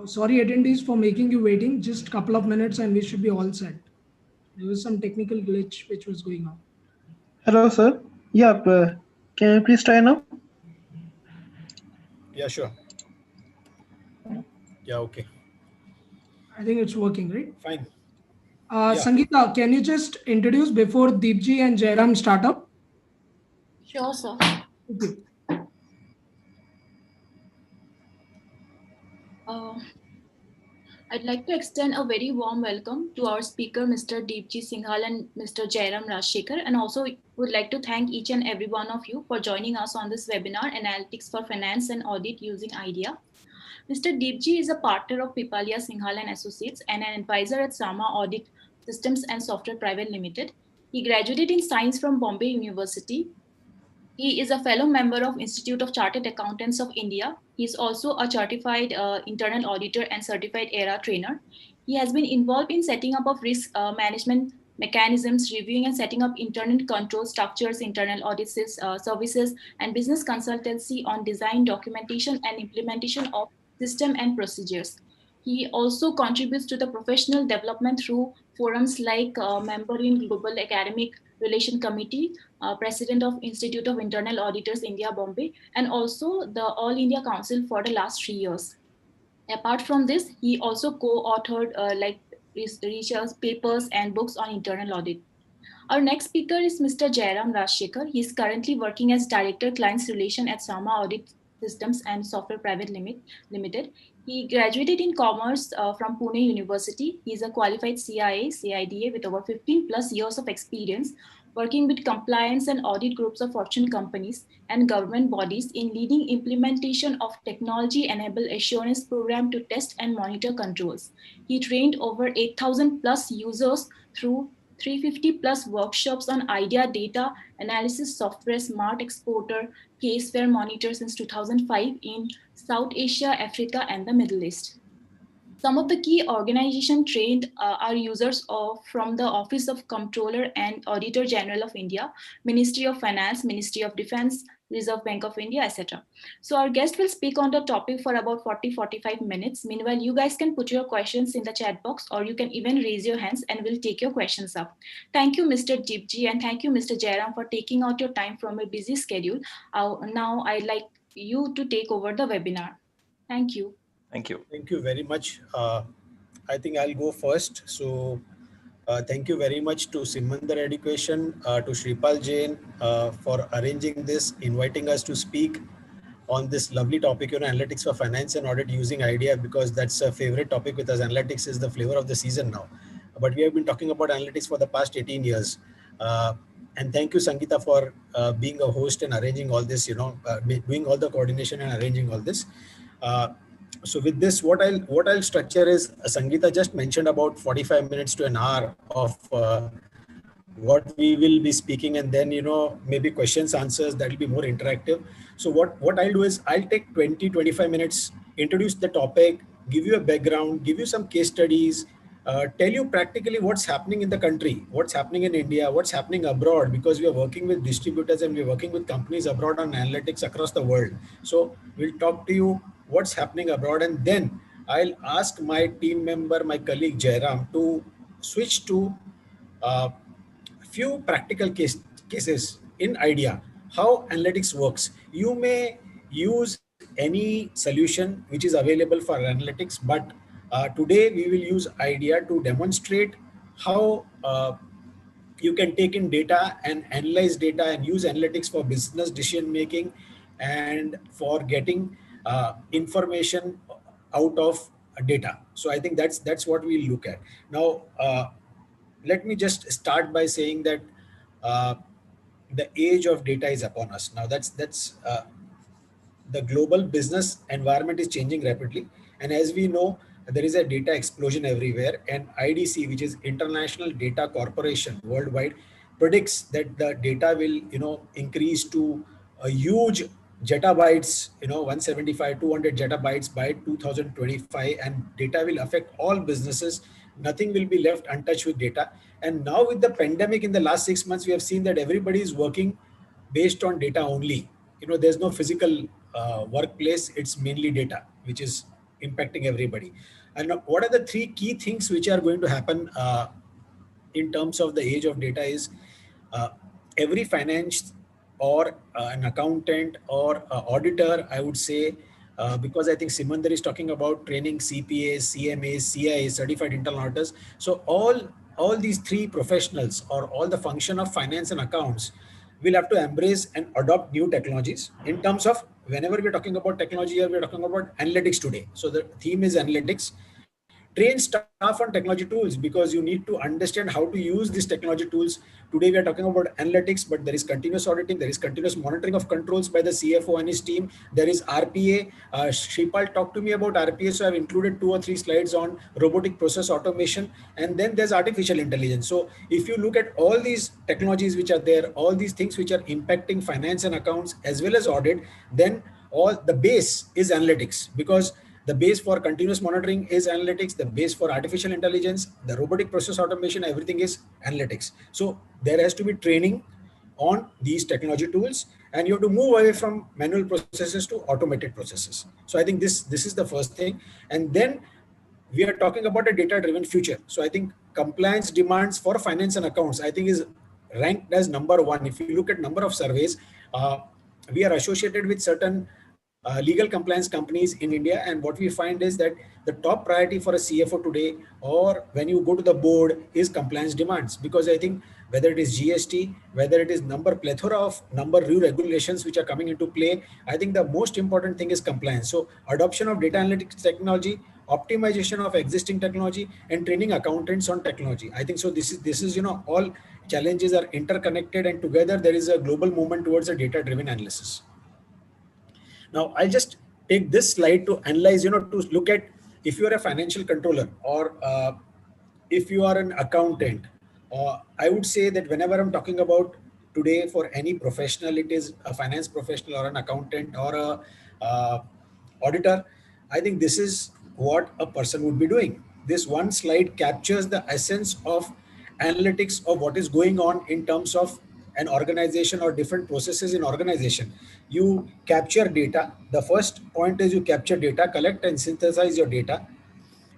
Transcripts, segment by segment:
Sorry, attendees, for making you waiting. Just a couple of minutes and we should be all set. There was some technical glitch which was going on. Hello, sir. Yeah, can you please try now? Yeah, sure. Yeah, okay. I think it's working, right? Fine. Yeah. Sangeeta, can you just introduce before Deepji and Jairam start up? Sure, sir. Thank you. I'd like to extend a very warm welcome to our speaker, Mr. Deepji Singhal and Mr. Jairam Rajshekhar, and also would like to thank each and every one of you for joining us on this webinar, Analytics for Finance and Audit Using IDEA. Mr. Deepji is a partner of Pipalia Singhal and Associates and an advisor at Sama Audit Systems and Software Private Limited. He graduated in science from Bombay University. He is a fellow member of Institute of Chartered Accountants of India. He is also a certified internal auditor and certified ERA trainer. He has been involved in setting up of risk management mechanisms, reviewing and setting up internal control structures, internal audit services, and business consultancy on design, documentation, and implementation of system and procedures. He also contributes to the professional development through forums like member in Global Academic Relation Committee, President of Institute of Internal Auditors, India, Bombay, and also the All India Council for the last 3 years. Apart from this, he also co-authored research papers and books on internal audit. Our next speaker is Mr. Jairam Rajshekhar. He is currently working as Director Clients Relation at Sama Audit Systems and Software Private Limited. He graduated in Commerce from Pune University. He is a qualified CIA, CIDA with over 15 plus years of experience working with compliance and audit groups of Fortune companies and government bodies in leading implementation of technology-enabled assurance program to test and monitor controls. He trained over 8,000 plus users through 350 plus workshops on IDEA data analysis software, smart exporter, caseware monitor since 2005 in South Asia, Africa, and the Middle East. Some of the key organizations trained are users from the Office of Comptroller and Auditor General of India, Ministry of Finance, Ministry of Defense, Reserve Bank of India, etc. So our guest will speak on the topic for about 40-45 minutes. Meanwhile, you guys can put your questions in the chat box or you can even raise your hands and we'll take your questions up. Thank you, Mr. Deepji, and thank you, Mr. Jairam, for taking out your time from a busy schedule. Now I'd like you to take over the webinar. Thank you. Thank you. Thank you very much. I think I'll go first. So thank you very much to Simandhar Education, to Shreepal Jain for arranging this, inviting us to speak on this lovely topic, analytics for finance and audit using IDEA, because that's a favorite topic with us. Analytics is the flavor of the season now. But we have been talking about analytics for the past 18 years. And thank you, Sangeeta, for being a host and arranging all this, doing all the coordination and arranging all this. So with this, what I'll structure is, Sangeeta just mentioned about 45 minutes to an hour of what we will be speaking, and then maybe questions, answers, that will be more interactive. So what I'll do is I'll take 20-25 minutes, introduce the topic, give you a background, give you some case studies, tell you practically what's happening in the country, what's happening in India, what's happening abroad, because we are working with distributors and we're working with companies abroad on analytics across the world. So we'll talk to you what's happening abroad, and then I'll ask my team member, my colleague Jairam, to switch to few practical cases in IDEA, how analytics works. You may use any solution which is available for analytics, but today we will use IDEA to demonstrate how you can take in data and analyze data and use analytics for business decision making and for getting information out of data. So I think that's what we look at now. Let me just start by saying that the age of data is upon us now. That's the global business environment is changing rapidly, and as we know, there is a data explosion everywhere, and IDC, which is International Data Corporation worldwide, predicts that the data will increase to a huge zettabytes, 175 200 zettabytes by 2025, and data will affect all businesses. Nothing will be left untouched with data. And now with the pandemic in the last 6 months, we have seen that everybody is working based on data only. There's no physical workplace. It's mainly data, which is impacting everybody. And what are the three key things which are going to happen in terms of the age of data is uh, every finance or an accountant or auditor, I would say, because I think Simandhar is talking about training CPAs, CMAs, CIAs, certified internal auditors. So all these three professionals or all the function of finance and accounts will have to embrace and adopt new technologies in terms of whenever we're talking about technology here, we're talking about analytics today. So the theme is analytics. Train staff on technology tools because you need to understand how to use these technology tools. Today we are talking about analytics, but there is continuous auditing, there is continuous monitoring of controls by the CFO and his team. There is RPA. Shripal talked to me about RPA, so I've included 2 or 3 slides on robotic process automation, and then there's artificial intelligence. So if you look at all these technologies which are there, all these things which are impacting finance and accounts as well as audit, then all the base is analytics, because the base for continuous monitoring is analytics. The base for artificial intelligence, the robotic process automation, everything is analytics. So there has to be training on these technology tools, and you have to move away from manual processes to automated processes. So I think this is the first thing. And then we are talking about a data-driven future. So I think compliance demands for finance and accounts, I think, is ranked as number one. If you look at number of surveys, we are associated with certain legal compliance companies in India, and what we find is that the top priority for a CFO today, or when you go to the board, is compliance demands. Because I think whether it is GST, whether it is plethora of new regulations which are coming into play, I think the most important thing is compliance. So adoption of data analytics technology, optimization of existing technology, and training accountants on technology. I think so. This is all challenges are interconnected, and together there is a global movement towards a data-driven analysis. Now, I'll just take this slide to analyze, to look at if you are a financial controller or if you are an accountant. I would say that whenever I'm talking about today for any professional, it is a finance professional or an accountant or a auditor, I think this is what a person would be doing. This one slide captures the essence of analytics of what is going on in terms of an organization or different processes in organization. You capture data. The first point is you capture data, collect and synthesize your data.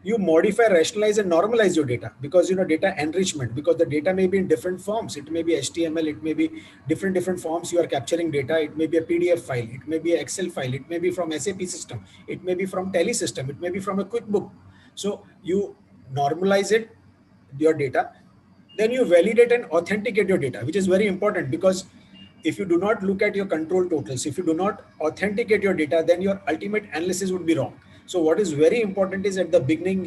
You modify, rationalize, and normalize your data, because data enrichment, because the data may be in different forms. It may be HTML, it may be different forms you are capturing data. It may be a PDF file, it may be an Excel file, it may be from SAP system, it may be from Tele system, it may be from a QuickBook. So you normalize it, your data, then you validate and authenticate your data, which is very important, because if you do not look at your control totals, if you do not authenticate your data, then your ultimate analysis would be wrong. So what is very important is at the beginning,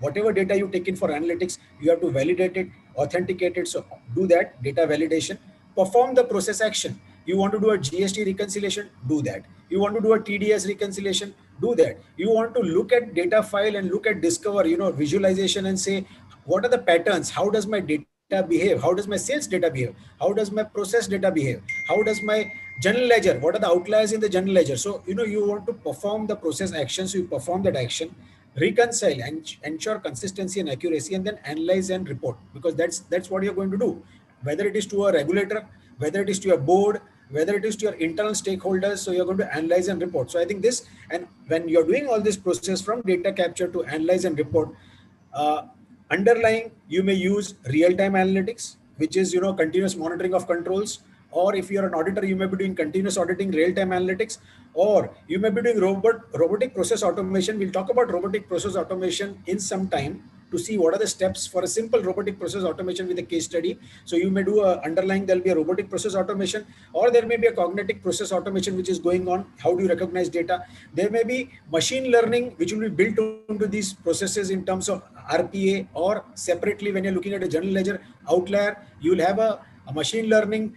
whatever data you take in for analytics, you have to validate it, authenticate it. So do that, data validation, perform the process action. You want to do a GST reconciliation, do that. You want to do a TDS reconciliation, do that. You want to look at data file and look at discover, visualization, and say, what are the patterns? How does my data behave? How does my sales data behave? How does my process data behave? How does my general ledger? What are the outliers in the general ledger? So, you want to perform the process action. So you perform that action, reconcile and ensure consistency and accuracy, and then analyze and report, because that's what you're going to do. Whether it is to a regulator, whether it is to your board, whether it is to your internal stakeholders, so you're going to analyze and report. So I think this, and when you're doing all this process from data capture to analyze and report, underlying, you may use real-time analytics, which is continuous monitoring of controls. Or if you're an auditor, you may be doing continuous auditing, real-time analytics, or you may be doing robotic process automation. We'll talk about robotic process automation in some time to see what are the steps for a simple robotic process automation with a case study. So you may do underlying, there'll be a robotic process automation, or there may be a cognitive process automation which is going on. How do you recognize data? There may be machine learning which will be built into these processes in terms of RPA, or separately when you're looking at a general ledger outlier, you will have a machine learning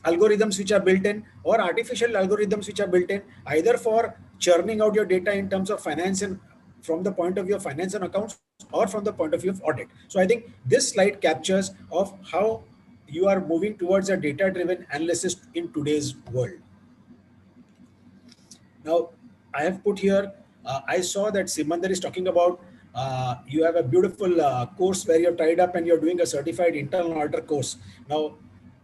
algorithms which are built in, or artificial algorithms which are built in, either for churning out your data in terms of finance and from the point of view of finance and accounts, or from the point of view of audit. So I think this slide captures of how you are moving towards a data-driven analysis in today's world. Now, I have put here, I saw that Simandhar is talking about, you have a beautiful course where you're tied up and you're doing a certified internal auditor course. Now,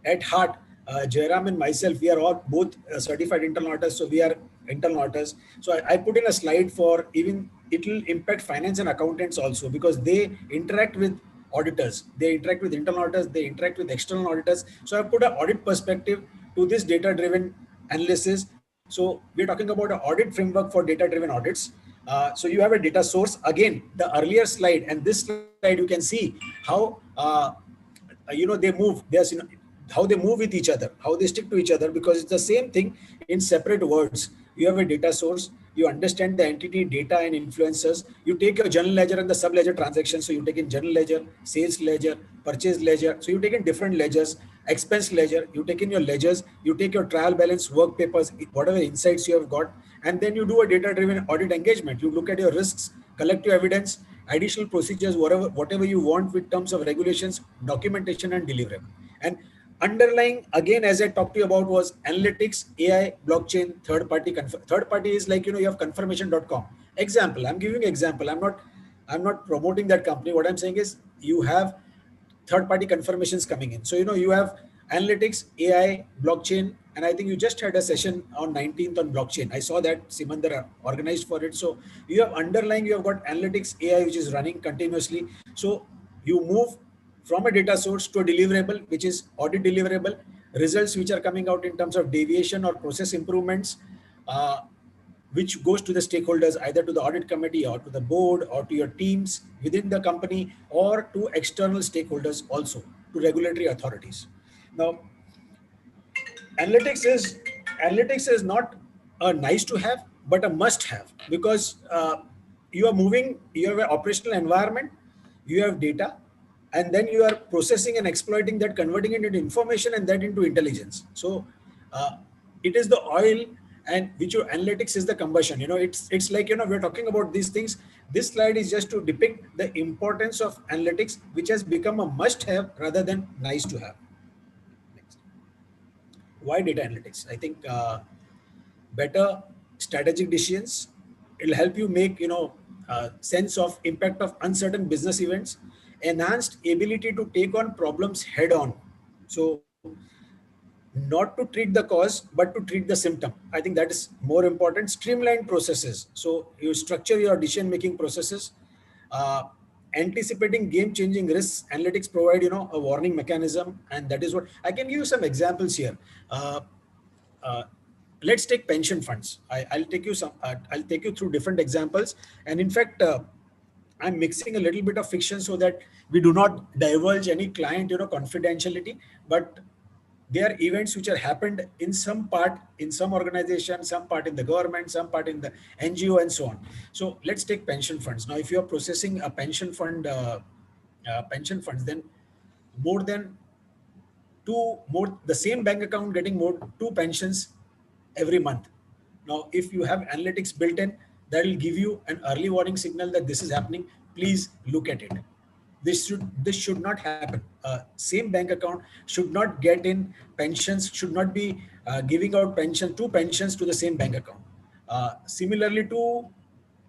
at heart, Jairam and myself, we are all both certified internal auditors, so we are internal auditors. So I put in a slide for even it will impact finance and accountants also, because they interact with auditors, they interact with internal auditors, they interact with external auditors. So I put an audit perspective to this data-driven analysis. So we're talking about an audit framework for data-driven audits. So you have a data source. Again, the earlier slide and this slide, you can see how they move. There's how they move with each other, how they stick to each other, because it's the same thing in separate words. You have a data source, you understand the entity, data, and influencers. You take your general ledger and the sub ledger transactions. So you take in general ledger, sales ledger, purchase ledger. So you take in different ledgers, expense ledger. You take in your ledgers, you take your trial balance, work papers, whatever insights you have got, and then you do a data-driven audit engagement. You look at your risks, collect your evidence, additional procedures, whatever you want with terms of regulations, documentation, and deliverable. And underlying, again, as I talked to you about, was analytics, AI, blockchain, third party. Third party is like, you have confirmation.com. Example, I'm giving example. I'm not promoting that company. What I'm saying is you have third party confirmations coming in. So, you have analytics, AI, blockchain, and I think you just had a session on 19th on blockchain. I saw that Simandhar organized for it. So you have underlying, you have got analytics, AI, which is running continuously. So you move from a data source to a deliverable, which is audit deliverable, results which are coming out in terms of deviation or process improvements, which goes to the stakeholders, either to the audit committee or to the board or to your teams within the company or to external stakeholders also, to regulatory authorities. Now, analytics is not a nice to have, but a must have, because you are moving, you have an operational environment, you have data, and then you are processing and exploiting that, converting it into information and that into intelligence. So it is the oil, and which your analytics is the combustion. It's like, we're talking about these things. This slide is just to depict the importance of analytics, which has become a must have rather than nice to have. Next. Why data analytics? I think better strategic decisions. It'll help you make, sense of impact of uncertain business events, enhanced ability to take on problems head on. So not to treat the cause, but to treat the symptom. I think that is more important. Streamlined processes. So you structure your decision-making processes, anticipating game-changing risks. Analytics provide, a warning mechanism. And that is what I can give you some examples here. Let's take pension funds. I'll take you through different examples. And in fact, I'm mixing a little bit of fiction so that we do not divulge any client, confidentiality, but they are events which are happened in some part in some organization, some part in the government, some part in the NGO, and so on. So let's take pension funds. Now, if you are processing a pension funds, then the same bank account getting two pensions every month. Now, if you have analytics built in, that will give you an early warning signal that this is happening. Please look at it. This should not happen. Same bank account should not get in pensions, should not be giving out two pensions to the same bank account. Similarly, two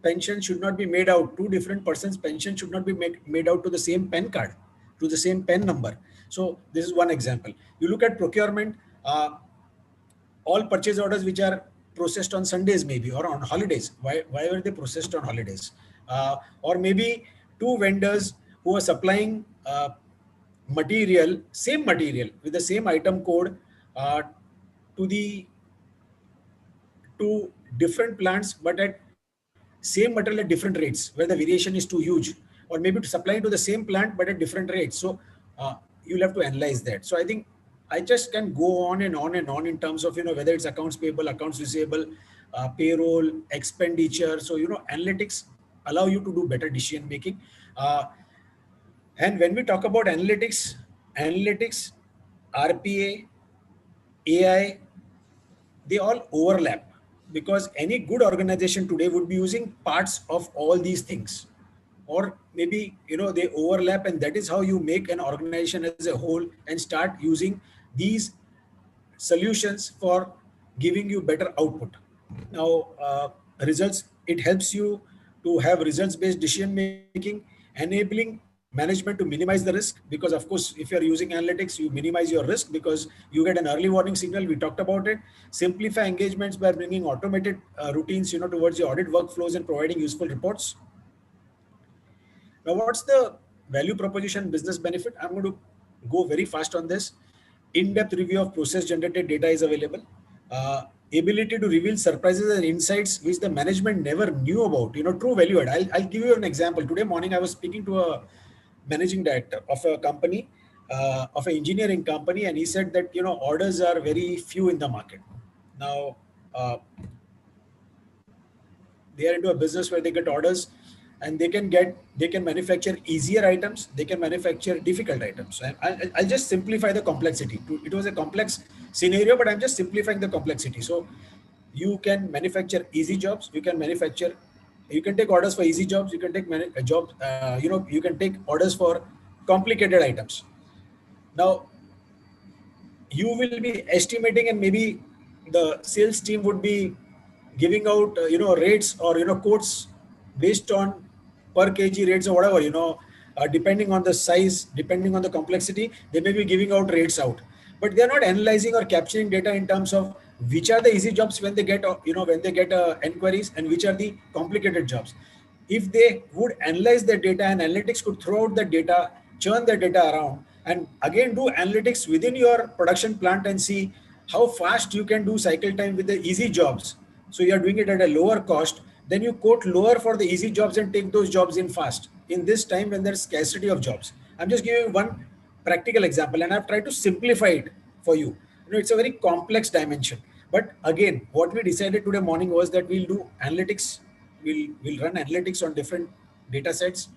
pensions should not be made out. Two different persons' pension should not be made out to the same PAN card, to the same PAN number. So this is one example. You look at procurement. All purchase orders which are processed on Sundays maybe, or on holidays. Why were they processed on holidays? Or maybe two vendors who are supplying same material with the same item code to different plants, but at same material at different rates, where the variation is too huge, or maybe to supply to the same plant but at different rates. So you'll have to analyze that. So I think I just can go on and on and on in terms of, whether it's accounts payable, accounts receivable, payroll, expenditure. So, analytics allow you to do better decision making. And when we talk about analytics, RPA, AI, they all overlap, because any good organization today would be using parts of all these things. Or maybe, they overlap, and that is how you make an organization as a whole and start using these solutions for giving you better output. Now, results, it helps you to have results-based decision making, enabling management to minimize the risk, because of course, if you're using analytics, you minimize your risk because you get an early warning signal. We talked about it. Simplify engagements by bringing automated routines, towards your audit workflows and providing useful reports. Now, what's the value proposition business benefit? I'm going to go very fast on this. In-depth review of process-generated data is available. Ability to reveal surprises and insights which the management never knew about. True value add. I'll give you an example. Today morning, I was speaking to a managing director of a company, of an engineering company, and he said that orders are very few in the market. Now, they are into a business where they get orders, and they can manufacture easier items, they can manufacture difficult items. And I'll just simplify the complexity. It was a complex scenario, but I'm just simplifying the complexity. So you can manufacture easy jobs, you can take orders for easy jobs, you can take jobs, you can take orders for complicated items. Now, you will be estimating, and maybe the sales team would be giving out rates or quotes based on per kg rates or whatever, depending on the size, depending on the complexity, they may be giving out rates out, but they're not analyzing or capturing data in terms of which are the easy jobs when they get inquiries, and which are the complicated jobs. If they would analyze the data, and analytics could throw out the data, churn the data around, and again do analytics within your production plant and see how fast you can do cycle time with the easy jobs. So you are doing it at a lower cost, then you quote lower for the easy jobs and take those jobs in fast in this time when there's scarcity of jobs. I'm just giving one practical example, and I've tried to simplify it for you. It's a very complex dimension. But again, what we decided today morning was that we'll do analytics. We'll run analytics on different data sets.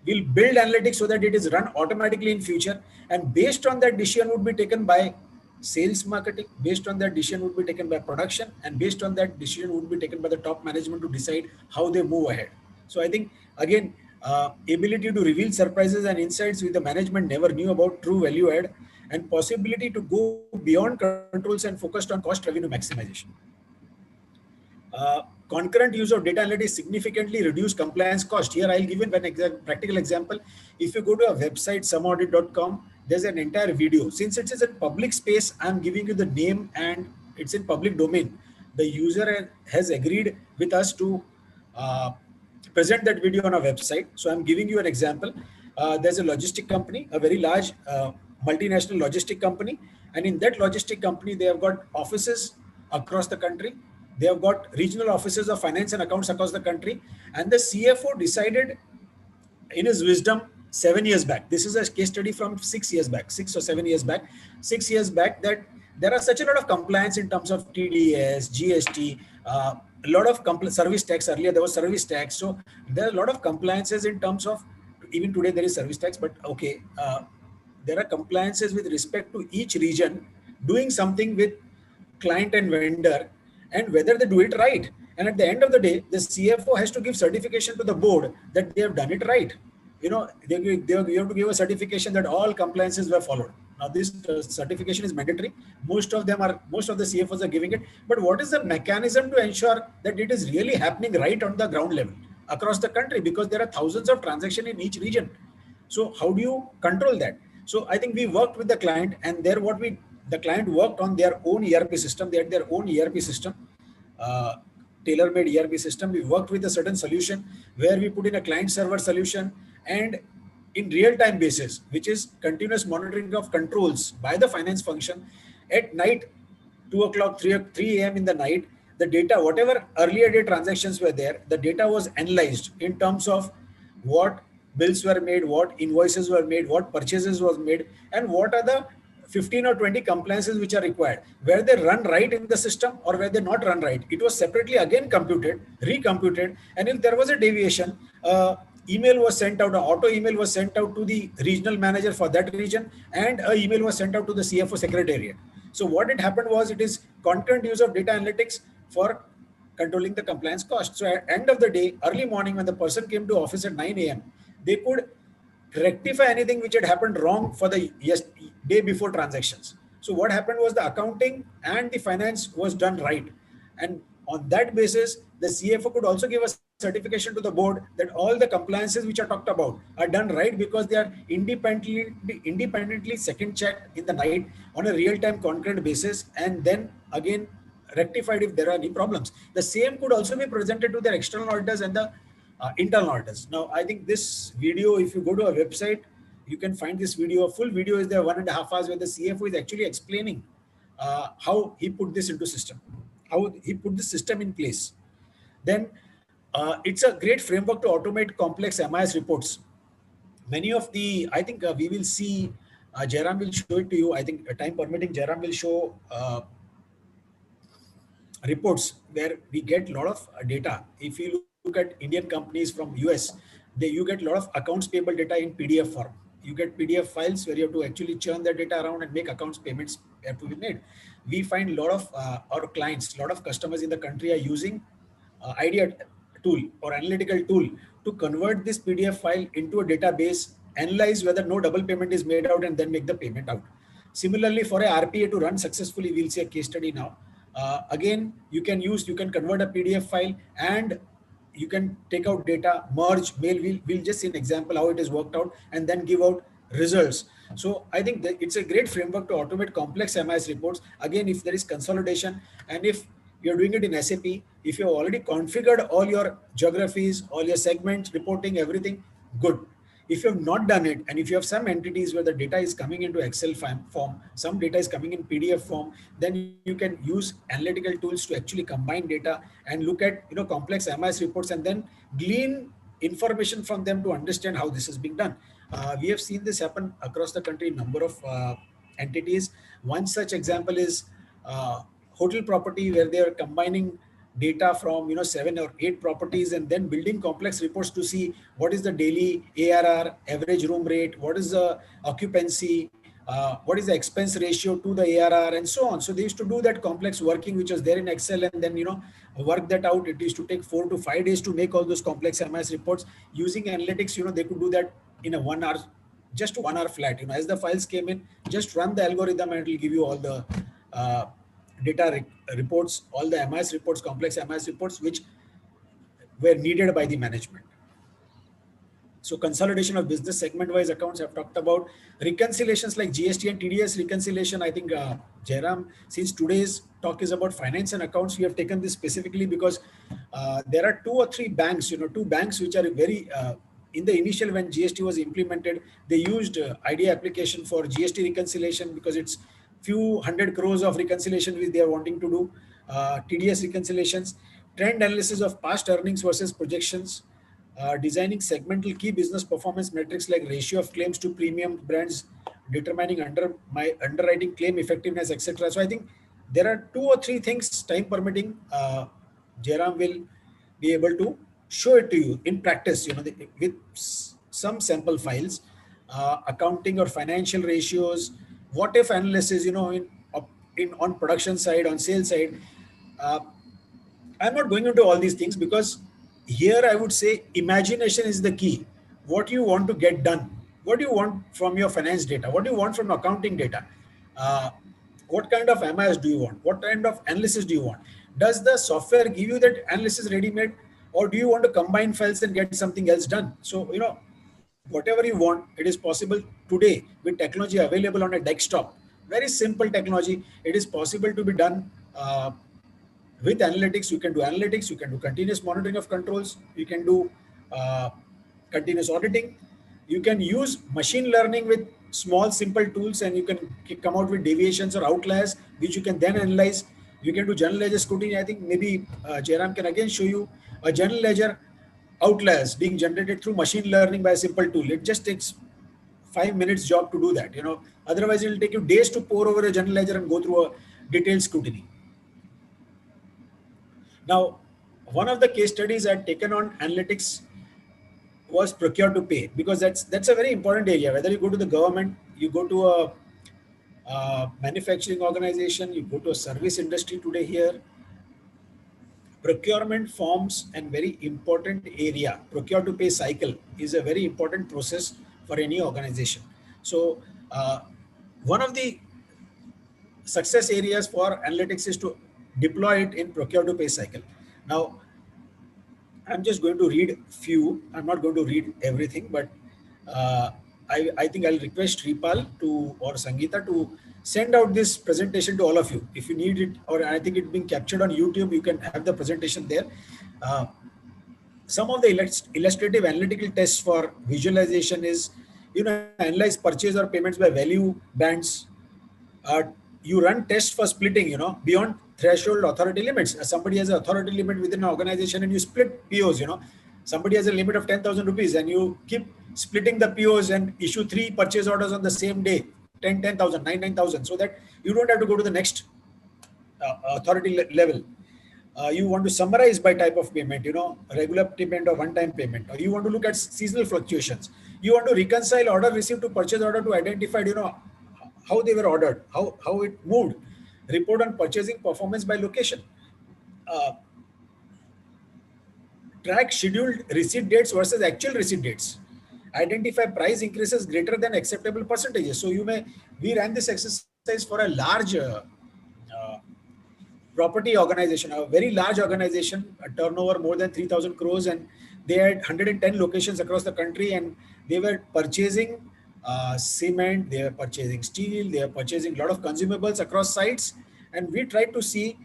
We'll build analytics so that it is run automatically in future. And based on that, decision would be taken by sales marketing. Based on that, decision would be taken by production. And based on that, decision would be taken by the top management to decide how they move ahead. So I think, again, ability to reveal surprises and insights which the management never knew about, true value add, and possibility to go beyond controls and focused on cost revenue maximization. Concurrent use of data analytics significantly reduce compliance cost. Here I'll give you an practical example. If you go to a website, someaudit.com, there's an entire video. Since it is a public space, I'm giving you the name and it's in public domain. The user has agreed with us to present that video on our website. So I'm giving you an example. There's a logistic company, a very large multinational logistic company. And in that logistic company, they have got offices across the country. They have got regional offices of finance and accounts across the country. And the CFO decided in his wisdom 7 years back, this is a case study from 6 years back, 6 or 7 years back, 6 years back, that there are such a lot of compliance in terms of TDS, GST, a lot of service tax. Earlier there was service tax. So there are a lot of compliances in terms of, even today there is service tax, but okay, there are compliances with respect to each region doing something with client and vendor, and whether they do it right. And at the end of the day, the CFO has to give certification to the board that they have done it right. They have to give a certification that all compliances were followed. Now this certification is mandatory. Most of the CFOs are giving it. But what is the mechanism to ensure that it is really happening right on the ground level across the country? Because there are thousands of transactions in each region. So how do you control that? So I think we worked with the client, and the client worked on their own ERP system. They had their own ERP system, tailor-made ERP system. We worked with a certain solution where we put in a client server solution, and in real-time basis, which is continuous monitoring of controls by the finance function at night, 2 o'clock, 3 a.m. in the night, the data, whatever earlier day transactions were there, the data was analyzed in terms of what bills were made, what invoices were made, what purchases was made, and what are the 15 or 20 compliances which are required, where they run right in the system or where they not run right. It was separately again computed, recomputed, and if there was a deviation, email was sent out, an auto email was sent out to the regional manager for that region, and an email was sent out to the CFO secretariat. So what had happened was, it is concurrent use of data analytics for controlling the compliance cost. So at the end of the day, early morning when the person came to office at 9 a.m., they could rectify anything which had happened wrong for the day before transactions. So what happened was the accounting and the finance was done right. And on that basis, the CFO could also give a certification to the board that all the compliances which are talked about are done right, because they are independently second checked in the night on a real-time concurrent basis, and then again rectified if there are any problems. The same could also be presented to their external auditors and the internal auditors. Now, I think this video, if you go to our website, you can find this video. A full video is there, 1.5 hours, where the CFO is actually explaining how he put this into system, how he put the system in place. Then it's a great framework to automate complex MIS reports. Many of the, I think we will see, Jairam will show it to you. I think time permitting, Jairam will show reports where we get a lot of data. If you look at Indian companies from US, you get a lot of accounts payable data in PDF form. You get PDF files where you have to actually churn the data around and make accounts payments have to be made. We find a lot of our clients, a lot of customers in the country are using idea tool or analytical tool to convert this PDF file into a database, analyze whether no double payment is made out, and then make the payment out. Similarly, for a RPA to run successfully, we'll see a case study now. Again, you can convert a PDF file and you can take out data, merge, mail. We'll just see an example how it is worked out, and then give out results. So I think that it's a great framework to automate complex MIS reports. Again, if there is consolidation, and if you're doing it in SAP, if you've already configured all your geographies, all your segments, reporting, everything, good. If you have not done it, and if you have some entities where the data is coming into Excel form, some data is coming in PDF form, then you can use analytical tools to actually combine data and look at complex MIS reports, and then glean information from them to understand how this is being done. We have seen this happen across the country, number of entities. One such example is hotel property, where they are combining data from 7 or 8 properties and then building complex reports to see what is the daily ARR, average room rate, what is the occupancy, what is the expense ratio to the ARR, and so on. So they used to do that complex working which was there in Excel, and then work that out. It used to take 4 to 5 days to make all those complex MIS reports. Using analytics, they could do that in a 1 hour, just 1 hour flat. As the files came in, just run the algorithm and it will give you all the data reports, all the MIS reports, complex MIS reports, which were needed by the management. So consolidation of business segment-wise accounts I've talked about. Reconciliations like GST and TDS reconciliation, I think Jairam, since today's talk is about finance and accounts, we have taken this specifically because there are 2 or 3 banks, 2 banks which are very, in the initial when GST was implemented, they used IDEA application for GST reconciliation because it's few hundred crores of reconciliation which they are wanting to do. TDS reconciliations, trend analysis of past earnings versus projections, designing segmental key business performance metrics like ratio of claims to premium brands, determining underwriting claim effectiveness, etc. So I think there are 2 or 3 things, time permitting, Jairam will be able to show it to you in practice, with some sample files, accounting or financial ratios, what if analysis, on production side, on sales side. I'm not going into all these things because here I would say imagination is the key. What you want to get done, what do you want from your finance data, what do you want from accounting data, what kind of MIS do you want, what kind of analysis do you want? Does the software give you that analysis ready-made, or do you want to combine files and get something else done? So, whatever you want, it is possible today with technology available on a desktop. Very simple technology. It is possible to be done with analytics. You can do analytics, you can do continuous monitoring of controls, you can do continuous auditing, you can use machine learning with small simple tools, and you can come out with deviations or outliers which you can then analyze. You can do general ledger scrutiny. I think maybe Jairam can again show you a general ledger outliers being generated through machine learning by a simple tool. It just takes 5 minutes job to do that. Otherwise it will take you days to pour over a general ledger and go through a detailed scrutiny. Now, one of the case studies I've taken on analytics was procure to pay, because that's a very important area. Whether you go to the government, you go to a manufacturing organization, you go to a service industry today here, procurement forms a very important area. Procure to pay cycle is a very important process for any organization. So one of the success areas for analytics is to deploy it in procure to pay cycle. Now, I'm just going to read few. I'm not going to read everything, but I think I'll request Shripal to or Sangeeta to send out this presentation to all of you. If you need it, or I think it's being captured on YouTube, you can have the presentation there. Some of the illustrative analytical tests for visualization is, analyze purchase or payments by value bands. You run tests for splitting, beyond threshold authority limits. Somebody has an authority limit within an organization and you split POs, somebody has a limit of 10,000 rupees and you keep splitting the POs and issue 3 purchase orders on the same day, 10,000, 9,000, so that you don't have to go to the next authority level. You want to summarize by type of payment, regular payment or one-time payment, or you want to look at seasonal fluctuations. You want to reconcile order received to purchase order to identify, how they were ordered, how it moved. Report on purchasing performance by location. Track scheduled receipt dates versus actual receipt dates. Identify price increases greater than acceptable percentages. So we ran this exercise for a large property organization, a very large organization, a turnover more than 3,000 crores, and they had 110 locations across the country, and they were purchasing cement, they were purchasing steel, they were purchasing a lot of consumables across sites. And we tried to see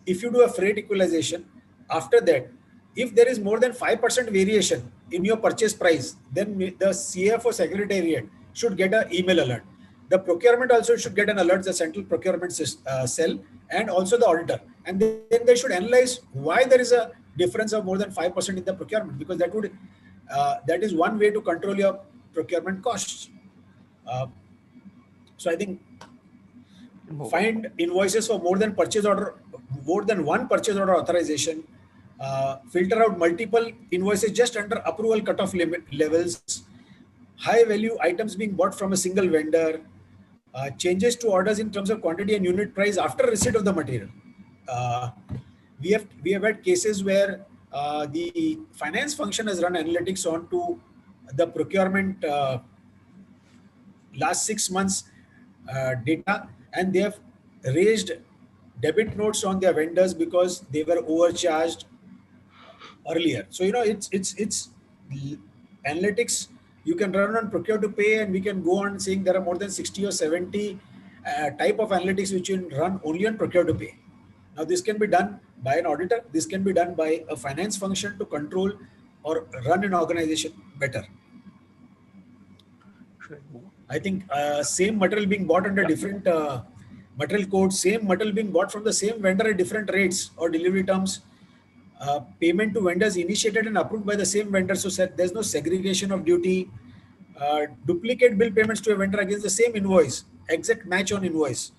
if you do a freight equalization, after that, if there is more than 5% variation in your purchase price, then the CFO secretariat should get an email alert. The procurement also should get an alert, the central procurement cell, and also the auditor. And then they should analyze why there is a difference of more than 5% in the procurement, because that is one way to control your procurement costs. So I think find invoices for more than one purchase order authorization. Filter out multiple invoices just under approval cutoff levels. High value items being bought from a single vendor. Changes to orders in terms of quantity and unit price after receipt of the material. We have had cases where the finance function has run analytics onto the procurement last 6 months data, and they have raised debit notes on their vendors because they were overcharged earlier. So it's analytics you can run on procure to pay, and we can go on saying there are more than 60 or 70 type of analytics which you can run only on procure to pay. Now this can be done by an auditor, this can be done by a finance function to control or run an organization better. I think same material being bought under different material codes, same material being bought from the same vendor at different rates or delivery terms. Payment to vendors initiated and approved by the same vendor, so there's no segregation of duty. Duplicate bill payments to a vendor against the same invoice, exact match on invoice.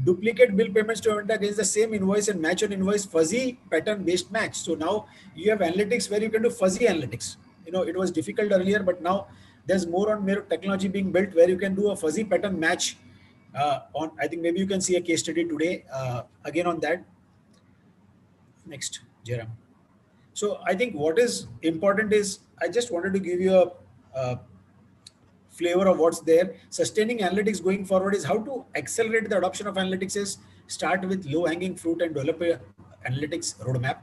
Duplicate bill payments to a vendor against the same invoice and match on invoice, fuzzy pattern based match. So now you have analytics where you can do fuzzy analytics. It was difficult earlier, but now there's more and more technology being built where you can do a fuzzy pattern match I think maybe you can see a case study today again on that. Next, Jairam. So I think what is important is, I just wanted to give you a flavor of what's there. Sustaining analytics going forward is how to accelerate the adoption of analytics is start with low hanging fruit and develop a analytics roadmap.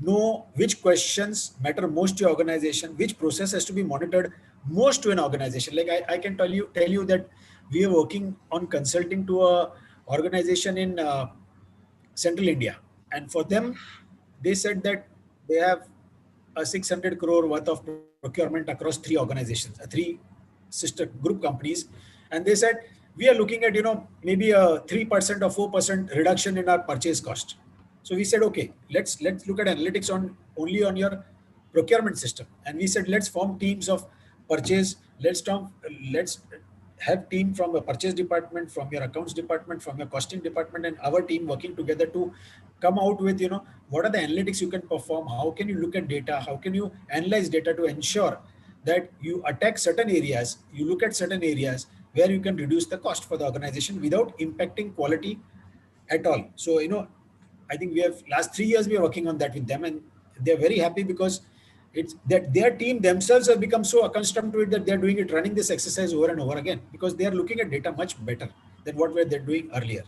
Know which questions matter most to your organization, which process has to be monitored most to an organization. Like I can tell you that we are working on consulting to a organization in Central India. And for them, they said that they have a 600 crore worth of procurement across 3 organizations, 3 sister group companies. And they said, we are looking at, maybe a 3% or 4% reduction in our purchase cost. So we said, okay, let's look at analytics only on your procurement system. And we said, let's form teams of purchase. Let's have team from a purchase department, from your accounts department, from your costing department, and our team working together to come out with, what are the analytics you can perform? How can you look at data? How can you analyze data to ensure that you attack certain areas, you look at certain areas where you can reduce the cost for the organization without impacting quality at all. So, I think we have last 3 years, we are working on that with them, and they're very happy because it's that their team themselves have become so accustomed to it that they're doing it, running this exercise over and over again, because they are looking at data much better than what they're doing earlier.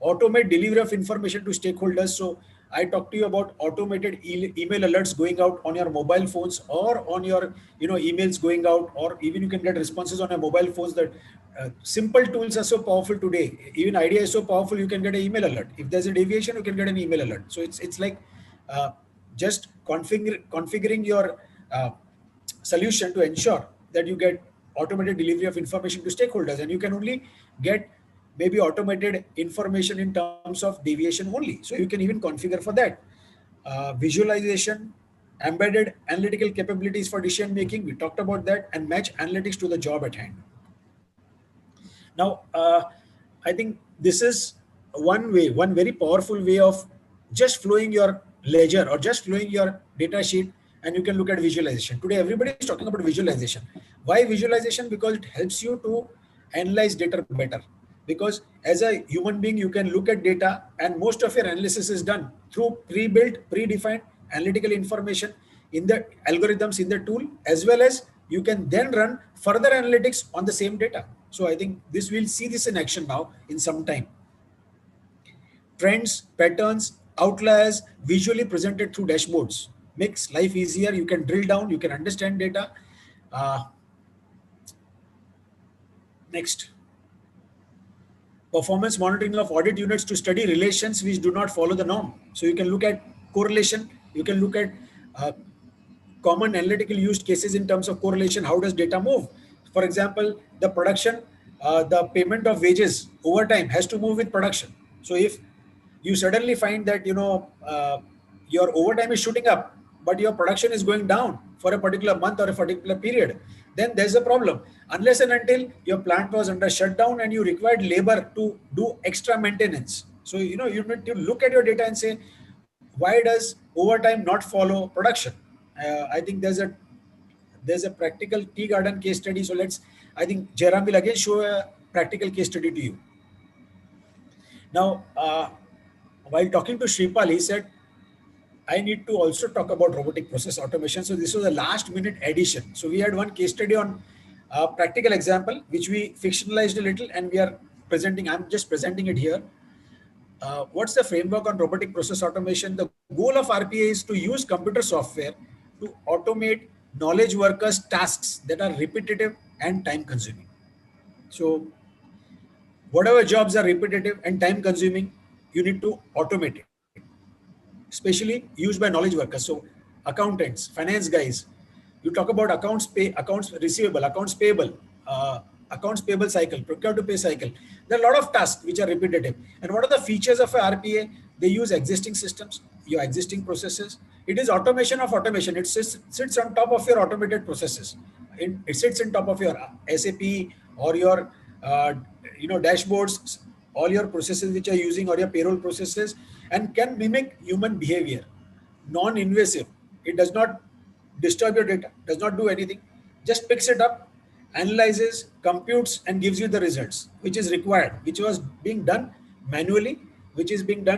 Automate delivery of information to stakeholders. So I talked to you about automated email alerts going out on your mobile phones or on your emails going out, or even you can get responses on your mobile phones. That simple tools are so powerful today. Even idea is so powerful, you can get an email alert. If there's a deviation, you can get an email alert. So it's like just configuring your solution to ensure that you get automated delivery of information to stakeholders, and you can only get maybe automated information in terms of deviation only. So you can even configure for that. Visualization, embedded analytical capabilities for decision making, we talked about that, and match analytics to the job at hand. Now, I think this is one very powerful way of just flowing your ledger or just flowing your data sheet, and you can look at visualization. Today, everybody is talking about visualization. Why visualization? Because it helps you to analyze data better. Because as a human being, you can look at data, and most of your analysis is done through pre-built, predefined analytical information in the algorithms in the tool, as well as you can then run further analytics on the same data. So I think we'll see this in action now in some time. Trends, patterns, outliers visually presented through dashboards makes life easier. You can drill down, you can understand data. Next. Performance monitoring of audit units to study relations which do not follow the norm. So you can look at correlation, you can look at common analytical used cases in terms of correlation. How does data move? For example, the production, the payment of wages over time has to move with production. So if you suddenly find that your overtime is shooting up, but your production is going down for a particular month or a particular period, then there's a problem. Unless and until your plant was under shutdown and you required labor to do extra maintenance. So you need to look at your data and say, why does overtime not follow production? I think there's a practical tea garden case study. So I think Jairam will again show a practical case study to you. Now, while talking to Shripal, he said, I need to also talk about robotic process automation. So this was a last minute addition. So we had one case study on a practical example, which we fictionalized a little, and we are presenting, I'm just presenting it here. What's the framework on robotic process automation? The goal of RPA is to use computer software to automate knowledge workers' tasks that are repetitive and time consuming. So whatever jobs are repetitive and time consuming, you need to automate it, especially used by knowledge workers. So accountants, finance guys, you talk about accounts receivable, accounts payable cycle, procure to pay cycle. There are a lot of tasks which are repetitive. And what are the features of a RPA? They use existing systems, your existing processes. It is automation of automation. It sits on top of your automated processes. It sits on top of your SAP or your dashboards, all your processes which are using, or your payroll processes, and can mimic human behavior. Non-invasive. It does not disturb your data, does not do anything, just picks it up, analyzes, computes, and gives you the results which is required, which was being done manually, which is being done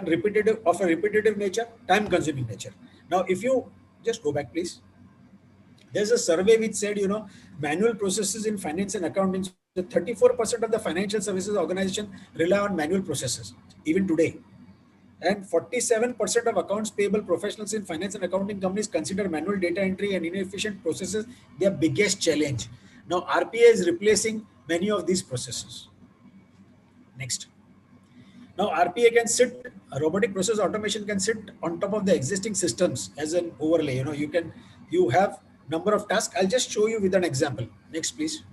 of a repetitive nature, time consuming nature. Now, if you just go back, please. There's a survey which said, manual processes in finance and accounting, the 34% of the financial services organization rely on manual processes, even today. And 47% of accounts payable professionals in finance and accounting companies consider manual data entry and inefficient processes their biggest challenge. Now, RPA is replacing many of these processes. Next. Now, RPA can sit, robotic process automation can sit on top of the existing systems as an overlay. You have number of tasks. I'll just show you with an example. Next, please.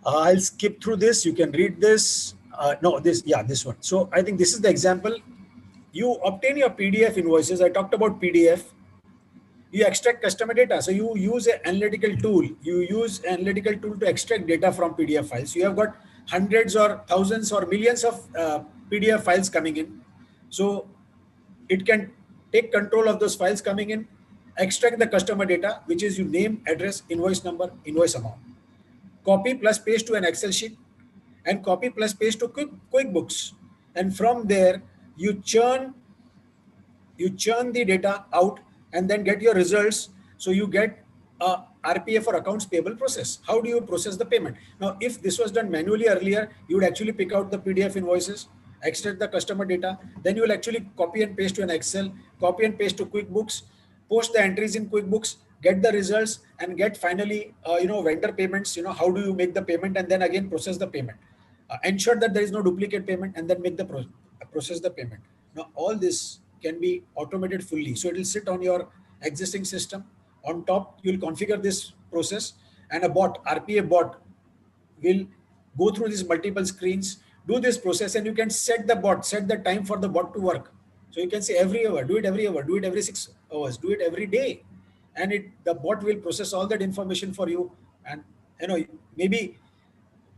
I'll skip through this. You can read this. This one. So I think this is the example. You obtain your PDF invoices. I talked about PDF. You extract customer data. So you use an analytical tool. To extract data from PDF files. You have got hundreds or thousands or millions of PDF files coming in. So it can take control of those files coming in, extract the customer data, which is your name, address, invoice number, invoice amount. Copy plus paste to an Excel sheet, and copy plus paste to QuickBooks. And from there, you churn the data out and then get your results. So you get a RPA for accounts payable process. How do you process the payment? Now, if this was done manually earlier, you would actually pick out the PDF invoices, extract the customer data, then you will actually copy and paste to an Excel, copy and paste to QuickBooks, post the entries in QuickBooks, get the results, and get finally, vendor payments, how do you make the payment, and then again process the payment. Ensure that there is no duplicate payment, and then make the process the payment. Now, all this can be automated fully. So it will sit on your existing system. On top, you will configure this process, and a bot, RPA bot, will go through these multiple screens, do this process, and you can set the time for the bot to work. So you can say every hour, do it every hour, do it every 6 hours, do it every day. And the bot will process all that information for you, and maybe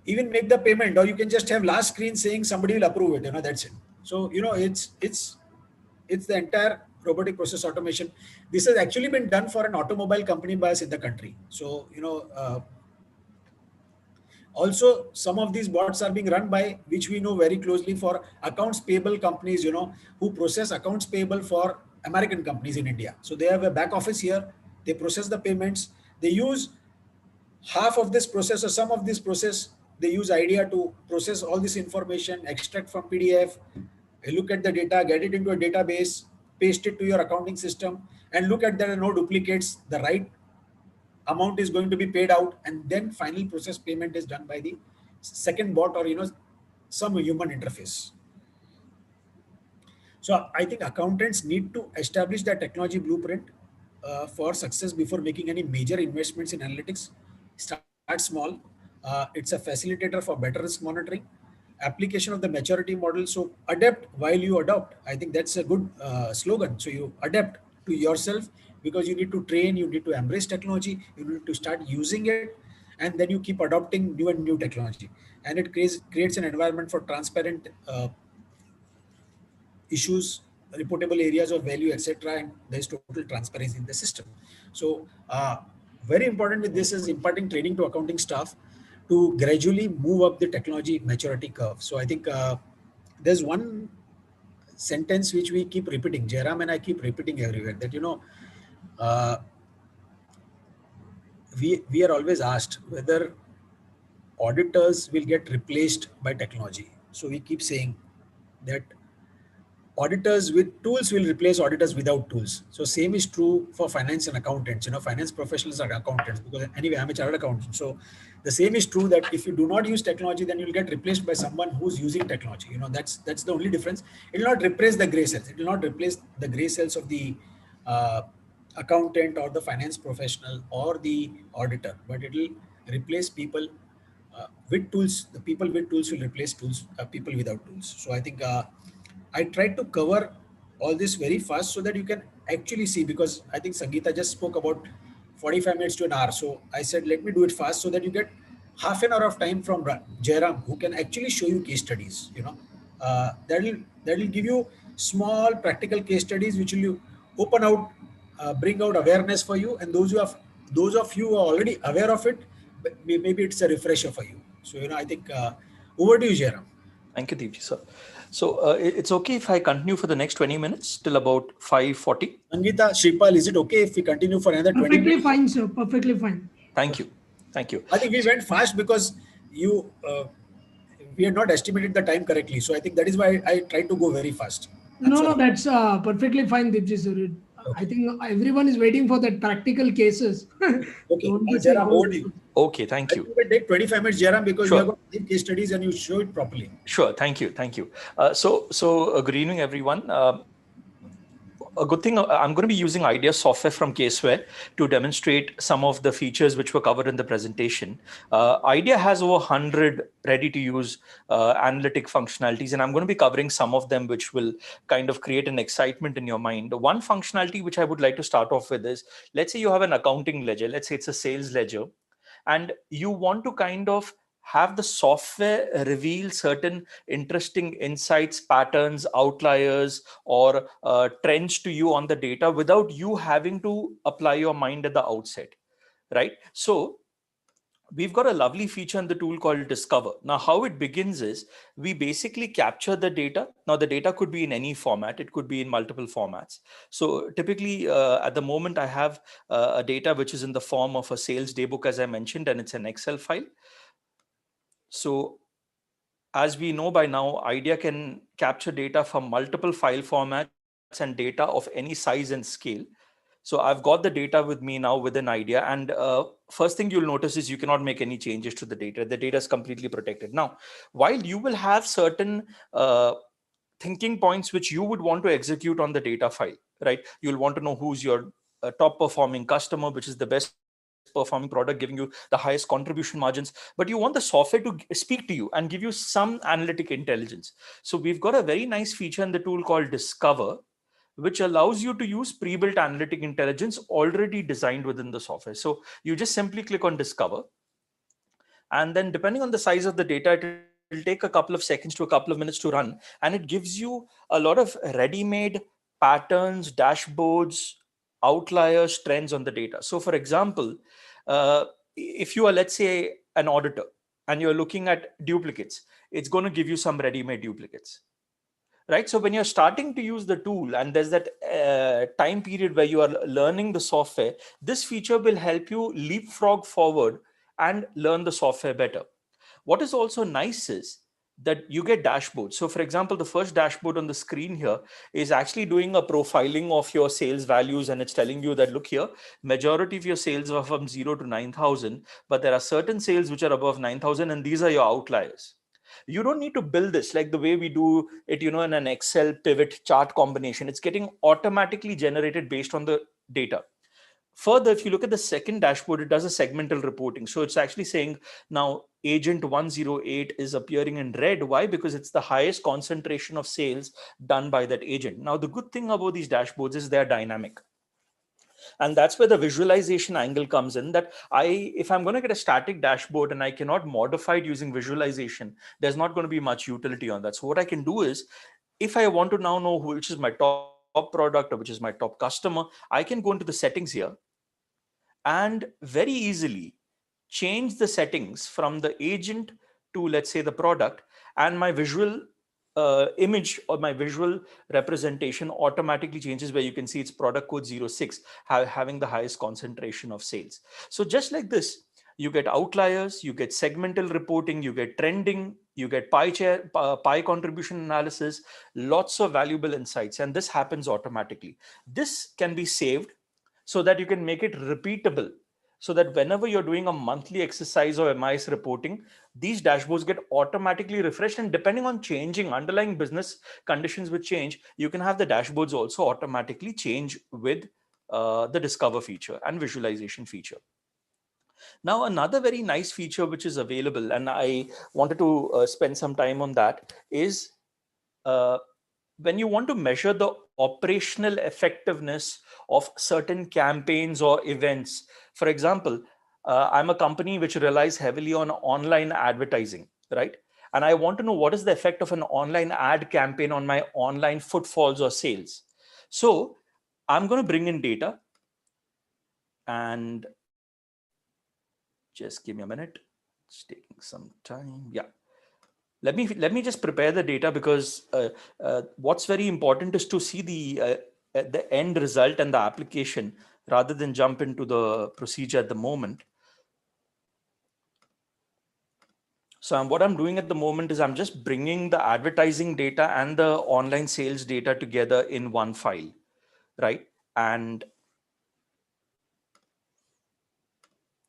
even make the payment, or you can just have last screen saying somebody will approve it. That's it. So it's the entire robotic process automation. This has actually been done for an automobile company by us in the country. So also, some of these bots are being run by, which we know very closely, for accounts payable companies, who process accounts payable for American companies in India. So they have a back office here. They process the payments. They use half of this process or some of this process. They use IDEA to process all this information, extract from PDF, look at the data, get it into a database, paste it to your accounting system, and look at there are no duplicates. The right amount is going to be paid out, and then final process payment is done by the second bot, or some human interface. So I think accountants need to establish that technology blueprint for success before making any major investments in analytics. Start small. It's a facilitator for better risk monitoring, application of the maturity model. So adapt while you adopt. I think that's a good slogan. So you adapt to yourself, because you need to train, you need to embrace technology, you need to start using it, and then you keep adopting new and new technology. And it creates an environment for transparent issues, reportable areas of value, etc. And there's total transparency in the system. So very important with this is imparting training to accounting staff to gradually move up the technology maturity curve. So I think there's one sentence which we keep repeating, Jairam and I keep repeating everywhere, that we are always asked whether auditors will get replaced by technology. So we keep saying that auditors with tools will replace auditors without tools. So same is true for finance and accountants. Finance professionals are accountants, because anyway, I'm a chartered accountant. So the same is true, that if you do not use technology, then you'll get replaced by someone who's using technology. That's the only difference. It will not replace the gray cells. It will not replace the gray cells of the accountant or the finance professional or the auditor, but it will replace people with tools. The people with tools will replace people without tools. So I think I tried to cover all this very fast so that you can actually see, because I think Sangeeta just spoke about 45 minutes to an hour. So I said, let me do it fast so that you get half an hour of time from Jairam, who can actually show you case studies. That will give you small practical case studies, which will open out, bring out awareness for you. And those of you who are already aware of it, maybe it's a refresher for you. So, I think over to you, Jairam. Thank you, Deepji, sir. So it's okay if I continue for the next 20 minutes till about 5:40? Sangeeta, Shripal, is it okay if we continue for another 20 minutes? Perfectly fine, sir. Perfectly fine. Thank you. Thank you. I think we went fast because we had not estimated the time correctly. So I think that is why I tried to go very fast. No, that's perfectly fine, Deepji, sir. Okay. I think everyone is waiting for that practical cases. Okay, Jairam, over to you. Okay, thank you. You will take 25 minutes, Jairam, because sure. You have got case studies and you show it properly. Sure, thank you. So good evening, everyone. A good thing, I'm going to be using IDEA software from 𝐂𝐻𝐿 to demonstrate some of the features which were covered in the presentation. IDEA has over 100 ready-to-use analytic functionalities, and I'm going to be covering some of them which will kind of create an excitement in your mind. One functionality which I would like to start off with is, let's say you have an accounting ledger, let's say it's a sales ledger, and you want to kind of have the software reveal certain interesting insights, patterns, outliers, or trends to you on the data without you having to apply your mind at the outset, right? So we've got a lovely feature in the tool called Discover. Now, how it begins is we basically capture the data. Now, the data could be in any format. It could be in multiple formats. So typically, at the moment, I have a data which is in the form of a sales daybook, as I mentioned, and it's an Excel file. So as we know by now, IDEA can capture data from multiple file formats and data of any size and scale. So I've got the data with me now within IDEA. And first thing you'll notice is you cannot make any changes to the data. The data is completely protected. Now, while you will have certain thinking points which you would want to execute on the data file, right? You'll want to know who's your top performing customer, which is the best performing product, giving you the highest contribution margins, but you want the software to speak to you and give you some analytic intelligence. So we've got a very nice feature in the tool called Discover, which allows you to use pre-built analytic intelligence already designed within the software. So you just simply click on Discover. And then depending on the size of the data, it will take a couple of seconds to a couple of minutes to run. And it gives you a lot of ready-made patterns, dashboards, outliers, trends on the data. So for example, if you are, let's say, an auditor and you're looking at duplicates, it's going to give you some ready-made duplicates. Right. So when you're starting to use the tool and there's that time period where you are learning the software, this feature will help you leapfrog forward and learn the software better. What is also nice is that you get dashboards. So for example, the first dashboard on the screen here is actually doing a profiling of your sales values. And it's telling you that, look here, majority of your sales are from 0 to 9,000, but there are certain sales which are above 9,000 and these are your outliers. You don't need to build this like the way we do it, in an Excel pivot chart combination. It's getting automatically generated based on the data. Further, if you look at the second dashboard, it does a segmental reporting. So it's actually saying now agent 108 is appearing in red. Why? Because it's the highest concentration of sales done by that agent. Now, the good thing about these dashboards is they're dynamic. And that's where the visualization angle comes in, that if I'm going to get a static dashboard and I cannot modify it using visualization, there's not going to be much utility on that. So what I can do is, if I want to now know which is my top product or which is my top customer, I can go into the settings here and very easily change the settings from the agent to, let's say, the product, and my visual image or my visual representation automatically changes, where you can see it's product code 06 having the highest concentration of sales. So just like this, you get outliers, you get segmental reporting, you get trending, you get pie contribution analysis, lots of valuable insights, and this happens automatically. This can be saved so that you can make it repeatable, so that whenever you're doing a monthly exercise or MIS reporting, these dashboards get automatically refreshed. And depending on changing underlying business conditions with change, you can have the dashboards also automatically change with the Discover feature and visualization feature. Now, another very nice feature which is available, and I wanted to spend some time on that, is when you want to measure the operational effectiveness of certain campaigns or events. For example, I'm a company which relies heavily on online advertising, right? And I want to know what is the effect of an online ad campaign on my online footfalls or sales. So I'm going to bring in data, and just give me a minute. It's taking some time. Yeah. Let me just prepare the data, because what's very important is to see the end result and the application rather than jump into the procedure at the moment. So what I'm doing at the moment is I'm just bringing the advertising data and the online sales data together in one file, right? And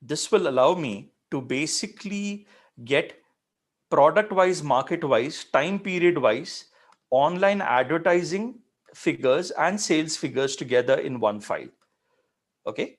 this will allow me to basically get product-wise, market-wise, time period-wise, online advertising figures and sales figures together in one file. Okay.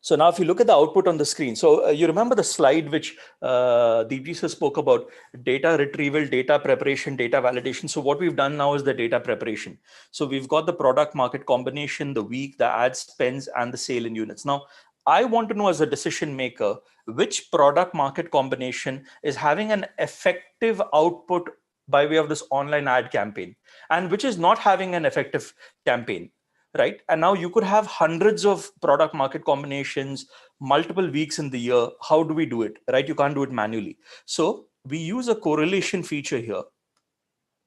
So now if you look at the output on the screen, so you remember the slide which Deepji sir spoke about, data retrieval, data preparation, data validation. So what we've done now is the data preparation. So we've got the product market combination, the week, the ad spends, and the sale in units. Now, I want to know as a decision maker, which product market combination is having an effective output by way of this online ad campaign, and which is not having an effective campaign. Right. And now you could have hundreds of product market combinations, multiple weeks in the year. How do we do it? Right. You can't do it manually. So we use a correlation feature here,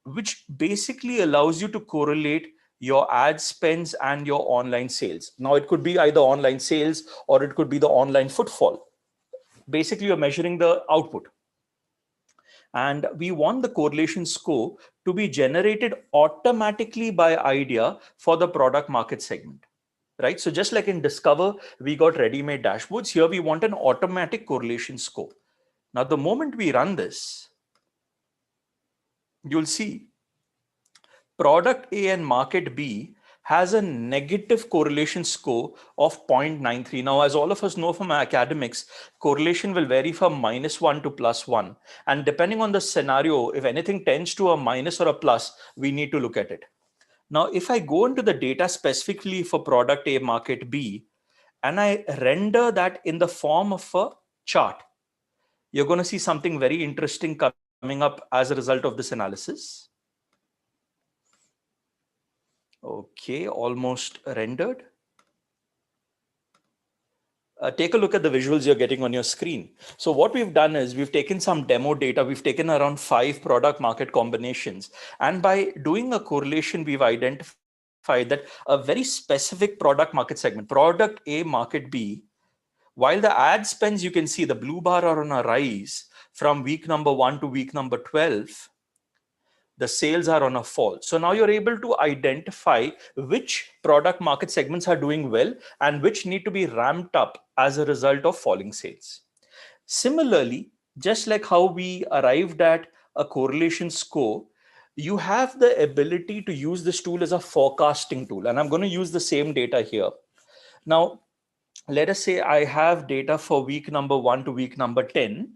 which basically allows you to correlate your ad spends and your online sales. Now, it could be either online sales or it could be the online footfall. Basically, you're measuring the output. And we want the correlation score to be generated automatically by IDEA for the product market segment, right? So just like in Discover, we got ready-made dashboards. Here we want an automatic correlation score. Now, the moment we run this, you'll see product A and market B has a negative correlation score of 0.93. Now, as all of us know from academics, correlation will vary from -1 to +1. And depending on the scenario, if anything tends to a minus or a plus, we need to look at it. Now, if I go into the data specifically for product A, market B, and I render that in the form of a chart, you're going to see something very interesting coming up as a result of this analysis. Okay, almost rendered. Take a look at the visuals you're getting on your screen. So what we've done is we've taken some demo data. We've taken around 5 product market combinations. And by doing a correlation, we've identified that a very specific product market segment, product A, market B, while the ad spends, you can see the blue bar are on a rise from week number 1 to week number 12. The sales are on a fall. So now you're able to identify which product market segments are doing well and which need to be ramped up as a result of falling sales. Similarly, just like how we arrived at a correlation score, you have the ability to use this tool as a forecasting tool. And I'm going to use the same data here. Now, let us say I have data for week number 1 to week number 10,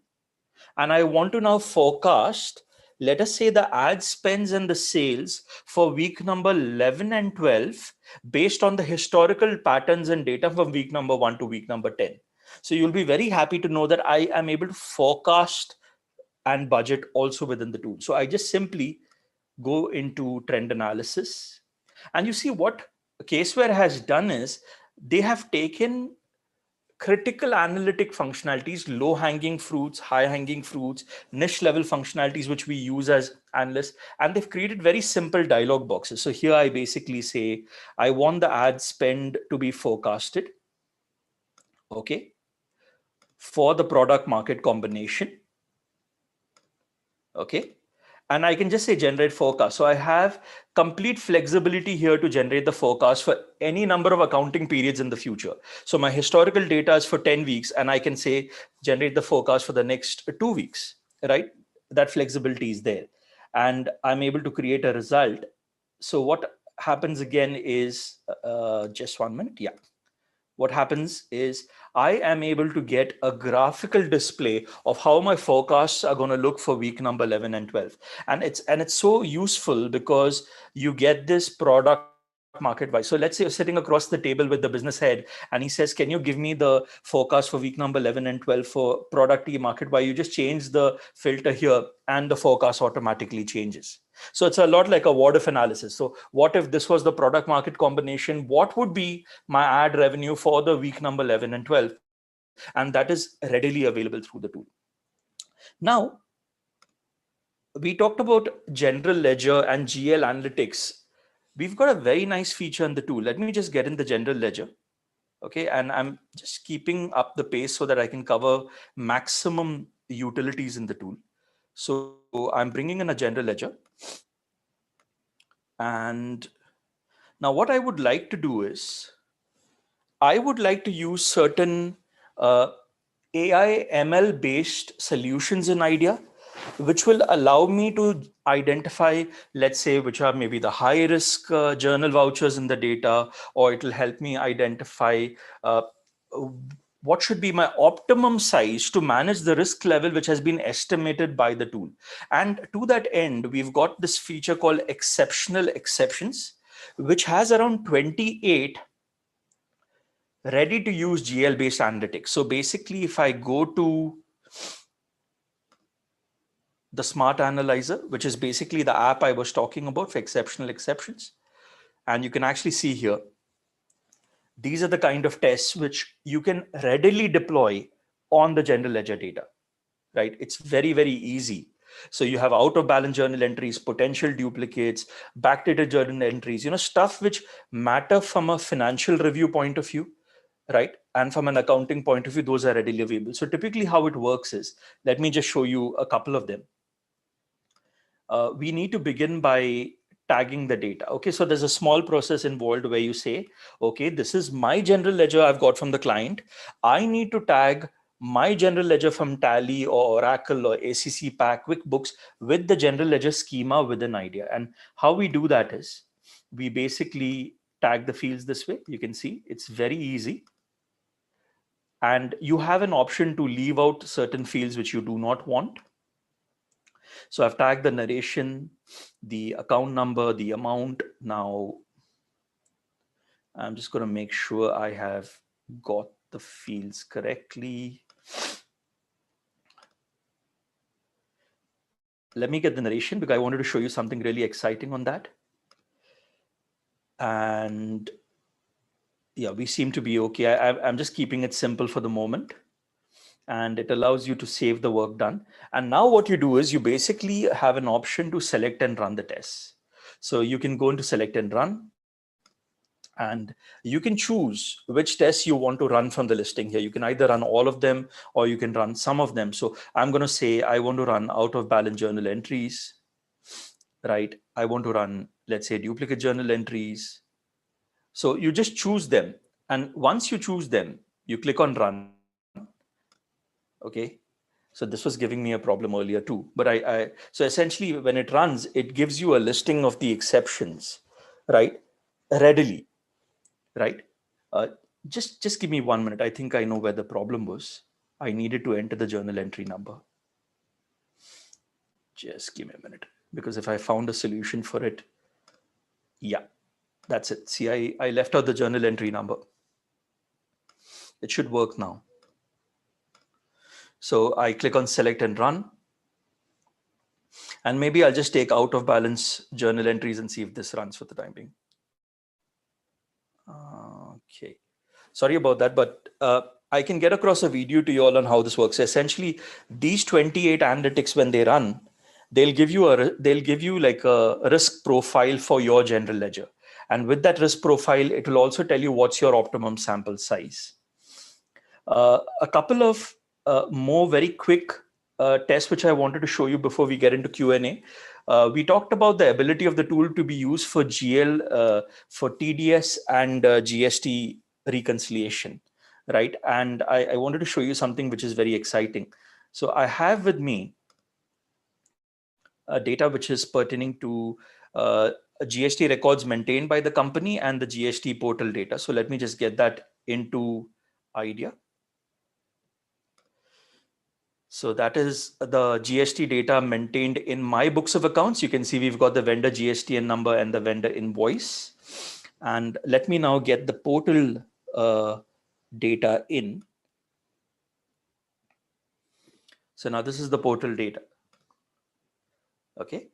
and I want to now forecast, let us say, the ad spends and the sales for week number 11 and 12 based on the historical patterns and data from week number 1 to week number 10. So you'll be very happy to know that I am able to forecast and budget also within the tool. So I just simply go into trend analysis, and you see what Caseware has done is they have taken critical analytic functionalities, low-hanging fruits, high-hanging fruits, niche-level functionalities, which we use as analysts, and they've created very simple dialog boxes. So here I basically say, I want the ad spend to be forecasted, okay, for the product market combination, okay, and I can just say generate forecast. So I have complete flexibility here to generate the forecast for any number of accounting periods in the future. So my historical data is for 10 weeks, and I can say generate the forecast for the next 2 weeks, right? That flexibility is there. And I'm able to create a result. So what happens again is, just 1 minute, yeah. What happens is I am able to get a graphical display of how my forecasts are going to look for week number 11 and 12. And it's so useful because you get this product market wise. So let's say you're sitting across the table with the business head and he says, can you give me the forecast for week number 11 and 12 for product E market Y? You just change the filter here and the forecast automatically changes. So it's a lot like a what if analysis. So what if this was the product market combination? What would be my ad revenue for the week number 11 and 12? And that is readily available through the tool. Now, we talked about general ledger and GL analytics. We've got a very nice feature in the tool. Let me just get in the general ledger. Okay, and I'm just keeping up the pace so that I can cover maximum utilities in the tool. So I'm bringing in a general ledger. And now what I would like to do is, I would like to use certain AI ML based solutions in IDEA, which will allow me to identify, let's say, which are maybe the high risk journal vouchers in the data, or it will help me identify what should be my optimum size to manage the risk level, which has been estimated by the tool. And to that end, we've got this feature called exceptional exceptions, which has around 28 ready to use GL based analytics. So basically, if I go to the Smart Analyzer, which is basically the app I was talking about for exceptional exceptions, and you can actually see here, these are the kind of tests which you can readily deploy on the general ledger data, right? It's very, very easy. So you have out of balance journal entries, potential duplicates, backdated journal entries, stuff which matter from a financial review point of view, right? And from an accounting point of view, those are readily available. So typically how it works is, let me just show you a couple of them. we need to begin by tagging the data. Okay, so there's a small process involved where you say, okay, this is my general ledger I've got from the client. I need to tag my general ledger from Tally or Oracle or ACCPA, QuickBooks with the general ledger schema within IDEA. And how we do that is we basically tag the fields this way. You can see it's very easy. And you have an option to leave out certain fields which you do not want. So I've tagged the narration, the account number, the amount. Now I'm just going to make sure I have got the fields correctly. Let me get the narration because I wanted to show you something really exciting on that. And yeah, we seem to be okay. I'm just keeping it simple for the moment. And it allows you to save the work done. And now what you do is you basically have an option to select and run the tests. So you can go into select and run. And you can choose which tests you want to run from the listing here. You can either run all of them or you can run some of them. So I'm going to say I want to run out of balance journal entries, right? I want to run, let's say, duplicate journal entries. So you just choose them. And once you choose them, you click on run. Okay. So this was giving me a problem earlier too. But so essentially when it runs, it gives you a listing of the exceptions, right? Readily. Right? Just give me 1 minute. I think I know where the problem was. I needed to enter the journal entry number. Just give me a minute, because if I found a solution for it, yeah, that's it. See, I left out the journal entry number. It should work now. So I click on select and run. And maybe I'll just take out of balance journal entries and see if this runs for the time being. Okay, sorry about that, but I can get across a video to you all on how this works. Essentially, these 28 analytics, when they run, they'll give you like a risk profile for your general ledger. And with that risk profile, it will also tell you what's your optimum sample size. A couple of more very quick tests which I wanted to show you before we get into Q&A. We talked about the ability of the tool to be used for GL, for TDS and GST reconciliation, right? And I wanted to show you something which is very exciting. So I have with me data which is pertaining to GST records maintained by the company and the GST portal data. So let me just get that into IDEA. So that is the GST data maintained in my books of accounts. You can see we've got the vendor GSTN number and the vendor invoice. And let me now get the portal data in. So now this is the portal data. Okay.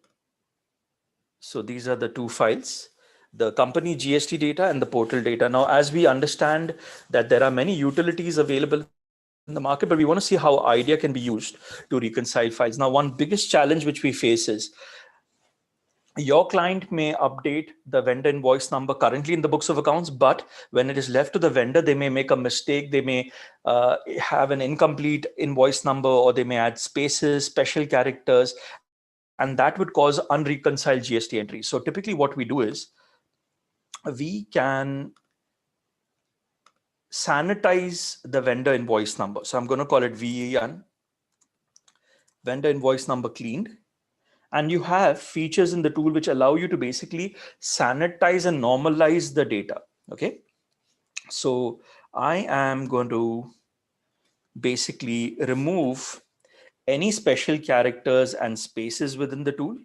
So these are the two files, the company GST data and the portal data. Now, as we understand that there are many utilities available in the market, but we want to see how IDEA can be used to reconcile files. Now, one biggest challenge which we face is your client may update the vendor invoice number currently in the books of accounts, but when it is left to the vendor, they may make a mistake. They may have an incomplete invoice number, or they may add spaces, special characters, and that would cause unreconciled GST entries. So typically what we do is we can sanitize the vendor invoice number. So I'm going to call it VIN, vendor invoice number cleaned. And you have features in the tool which allow you to basically sanitize and normalize the data. Okay. So I am going to basically remove any special characters and spaces within the tool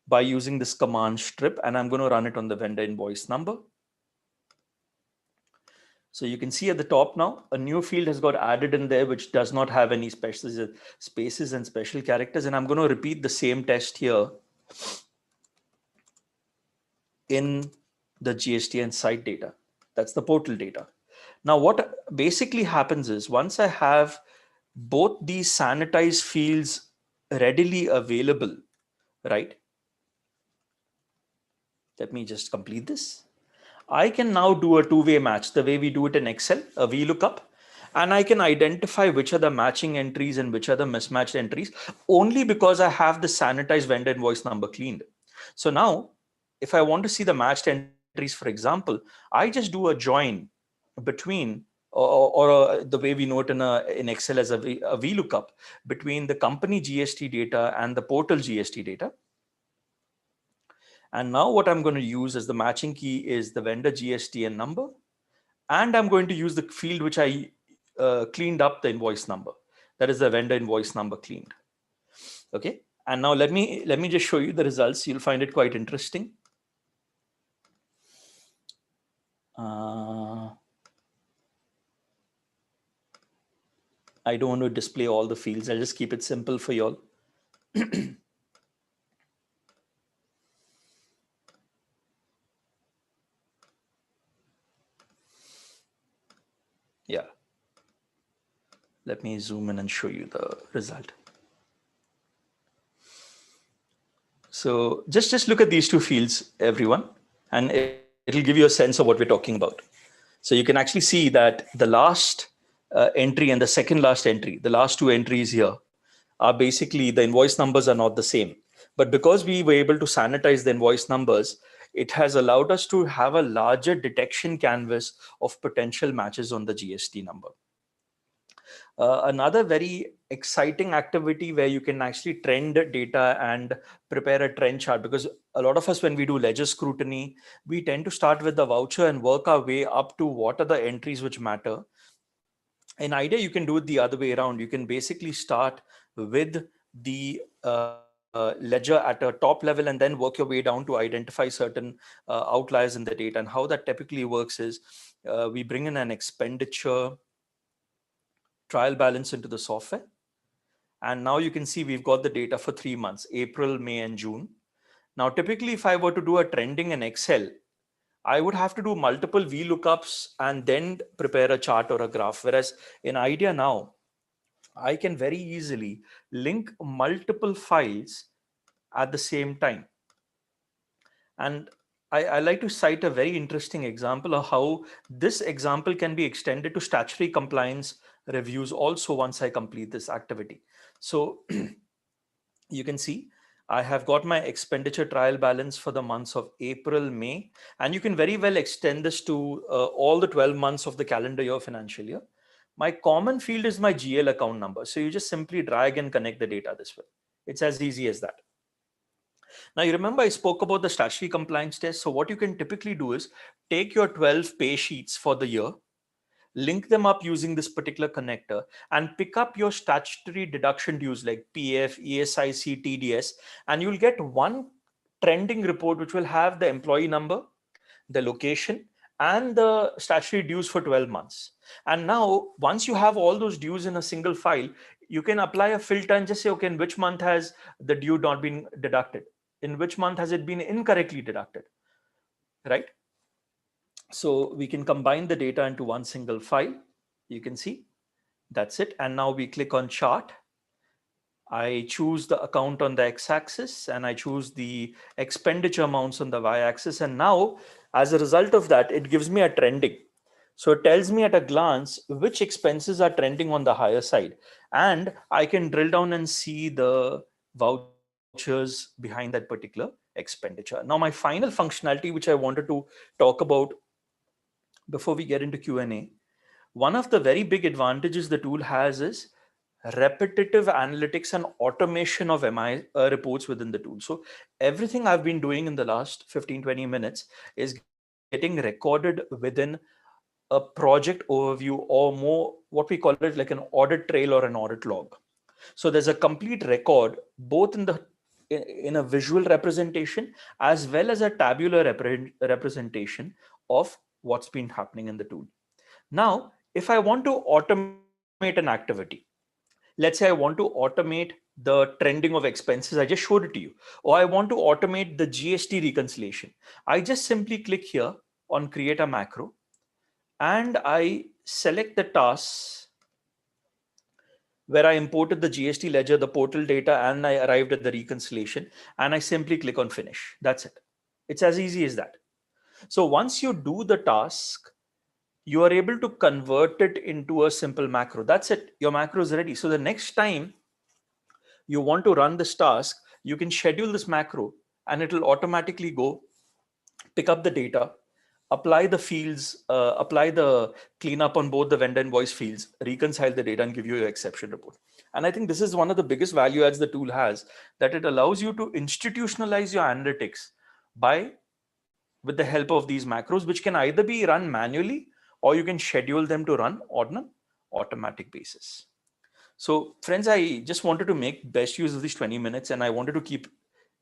by using this command strip, and I'm going to run it on the vendor invoice number. So you can see at the top now, a new field has got added in there, which does not have any spaces and special characters. And I'm going to repeat the same test here in the GST and site data. That's the portal data. Now, what basically happens is once I have both these sanitized fields readily available, right? Let me just complete this. I can now do a two-way match the way we do it in Excel, a VLOOKUP. And I can identify which are the matching entries and which are the mismatched entries only because I have the sanitized vendor invoice number cleaned. So now, if I want to see the matched entries, for example, I just do a join between, or the way we know it in Excel as a VLOOKUP between the company GST data and the portal GST data. And now what I'm going to use as the matching key is the vendor GSTN number. And I'm going to use the field which I cleaned up the invoice number. That is the vendor invoice number cleaned. Okay. And now let me just show you the results. You'll find it quite interesting. I don't want to display all the fields. I'll just keep it simple for you all. Yeah. Let me zoom in and show you the result. So just look at these two fields, everyone, and it'll give you a sense of what we're talking about. So you can actually see that the last entry and the second last entry, the last two entries here, are basically the invoice numbers are not the same. But because we were able to sanitize the invoice numbers, it has allowed us to have a larger detection canvas of potential matches on the GST number. Another very exciting activity where you can actually trend data and prepare a trend chart, because a lot of us, when we do ledger scrutiny, we tend to start with the voucher and work our way up to what are the entries which matter. In IDEA, you can do it the other way around. You can basically start with the ledger at a top level and then work your way down to identify certain outliers in the data. And how that typically works is we bring in an expenditure trial balance into the software. And now you can see we've got the data for 3 months, April, May, and June. Now, typically, if I were to do a trending in Excel, I would have to do multiple VLOOKUPs and then prepare a chart or a graph. Whereas in IDEA now, I can very easily link multiple files at the same time. And I like to cite a very interesting example of how this example can be extended to statutory compliance reviews also once I complete this activity. So you can see I have got my expenditure trial balance for the months of April, May, and you can very well extend this to all the 12 months of the calendar year financial year. My common field is my GL account number. So you just simply drag and connect the data this way. It's as easy as that. Now, you remember I spoke about the statutory compliance test. So what you can typically do is take your 12 pay sheets for the year, link them up using this particular connector, and pick up your statutory deduction dues like PF, ESIC, TDS, and you'll get one trending report which will have the employee number, the location, and the statutory dues for 12 months. And now, once you have all those dues in a single file, you can apply a filter and just say, okay, in which month has the due not been deducted? In which month has it been incorrectly deducted, right? So we can combine the data into one single file. You can see that's it. And now we click on chart. I choose the account on the x-axis and I choose the expenditure amounts on the y-axis. And now, as a result of that, it gives me a trending. So it tells me at a glance which expenses are trending on the higher side. And I can drill down and see the vouchers behind that particular expenditure. Now, my final functionality, which I wanted to talk about before we get into Q&A, one of the very big advantages the tool has is repetitive analytics and automation of MI reports within the tool. So everything I've been doing in the last 15-20 minutes is getting recorded within a project overview, or more what we call it like an audit trail or an audit log. So there's a complete record both in a visual representation as well as a tabular representation of what's been happening in the tool. Now, if I want to automate an activity, let's say I want to automate the trending of expenses, I just showed it to you, or I want to automate the GST reconciliation. I just simply click here on create a macro and I select the tasks where I imported the GST ledger, the portal data, and I arrived at the reconciliation, and I simply click on finish. That's it. It's as easy as that. So once you do the task, you are able to convert it into a simple macro. That's it. Your macro is ready. So the next time you want to run this task, you can schedule this macro and it will automatically go pick up the data, apply the fields, apply the cleanup on both the vendor invoice fields, reconcile the data and give you your exception report. And I think this is one of the biggest value adds the tool has, that it allows you to institutionalize your analytics with the help of these macros, which can either be run manually or you can schedule them to run on an automatic basis. So friends, I just wanted to make best use of these 20 minutes and I wanted to keep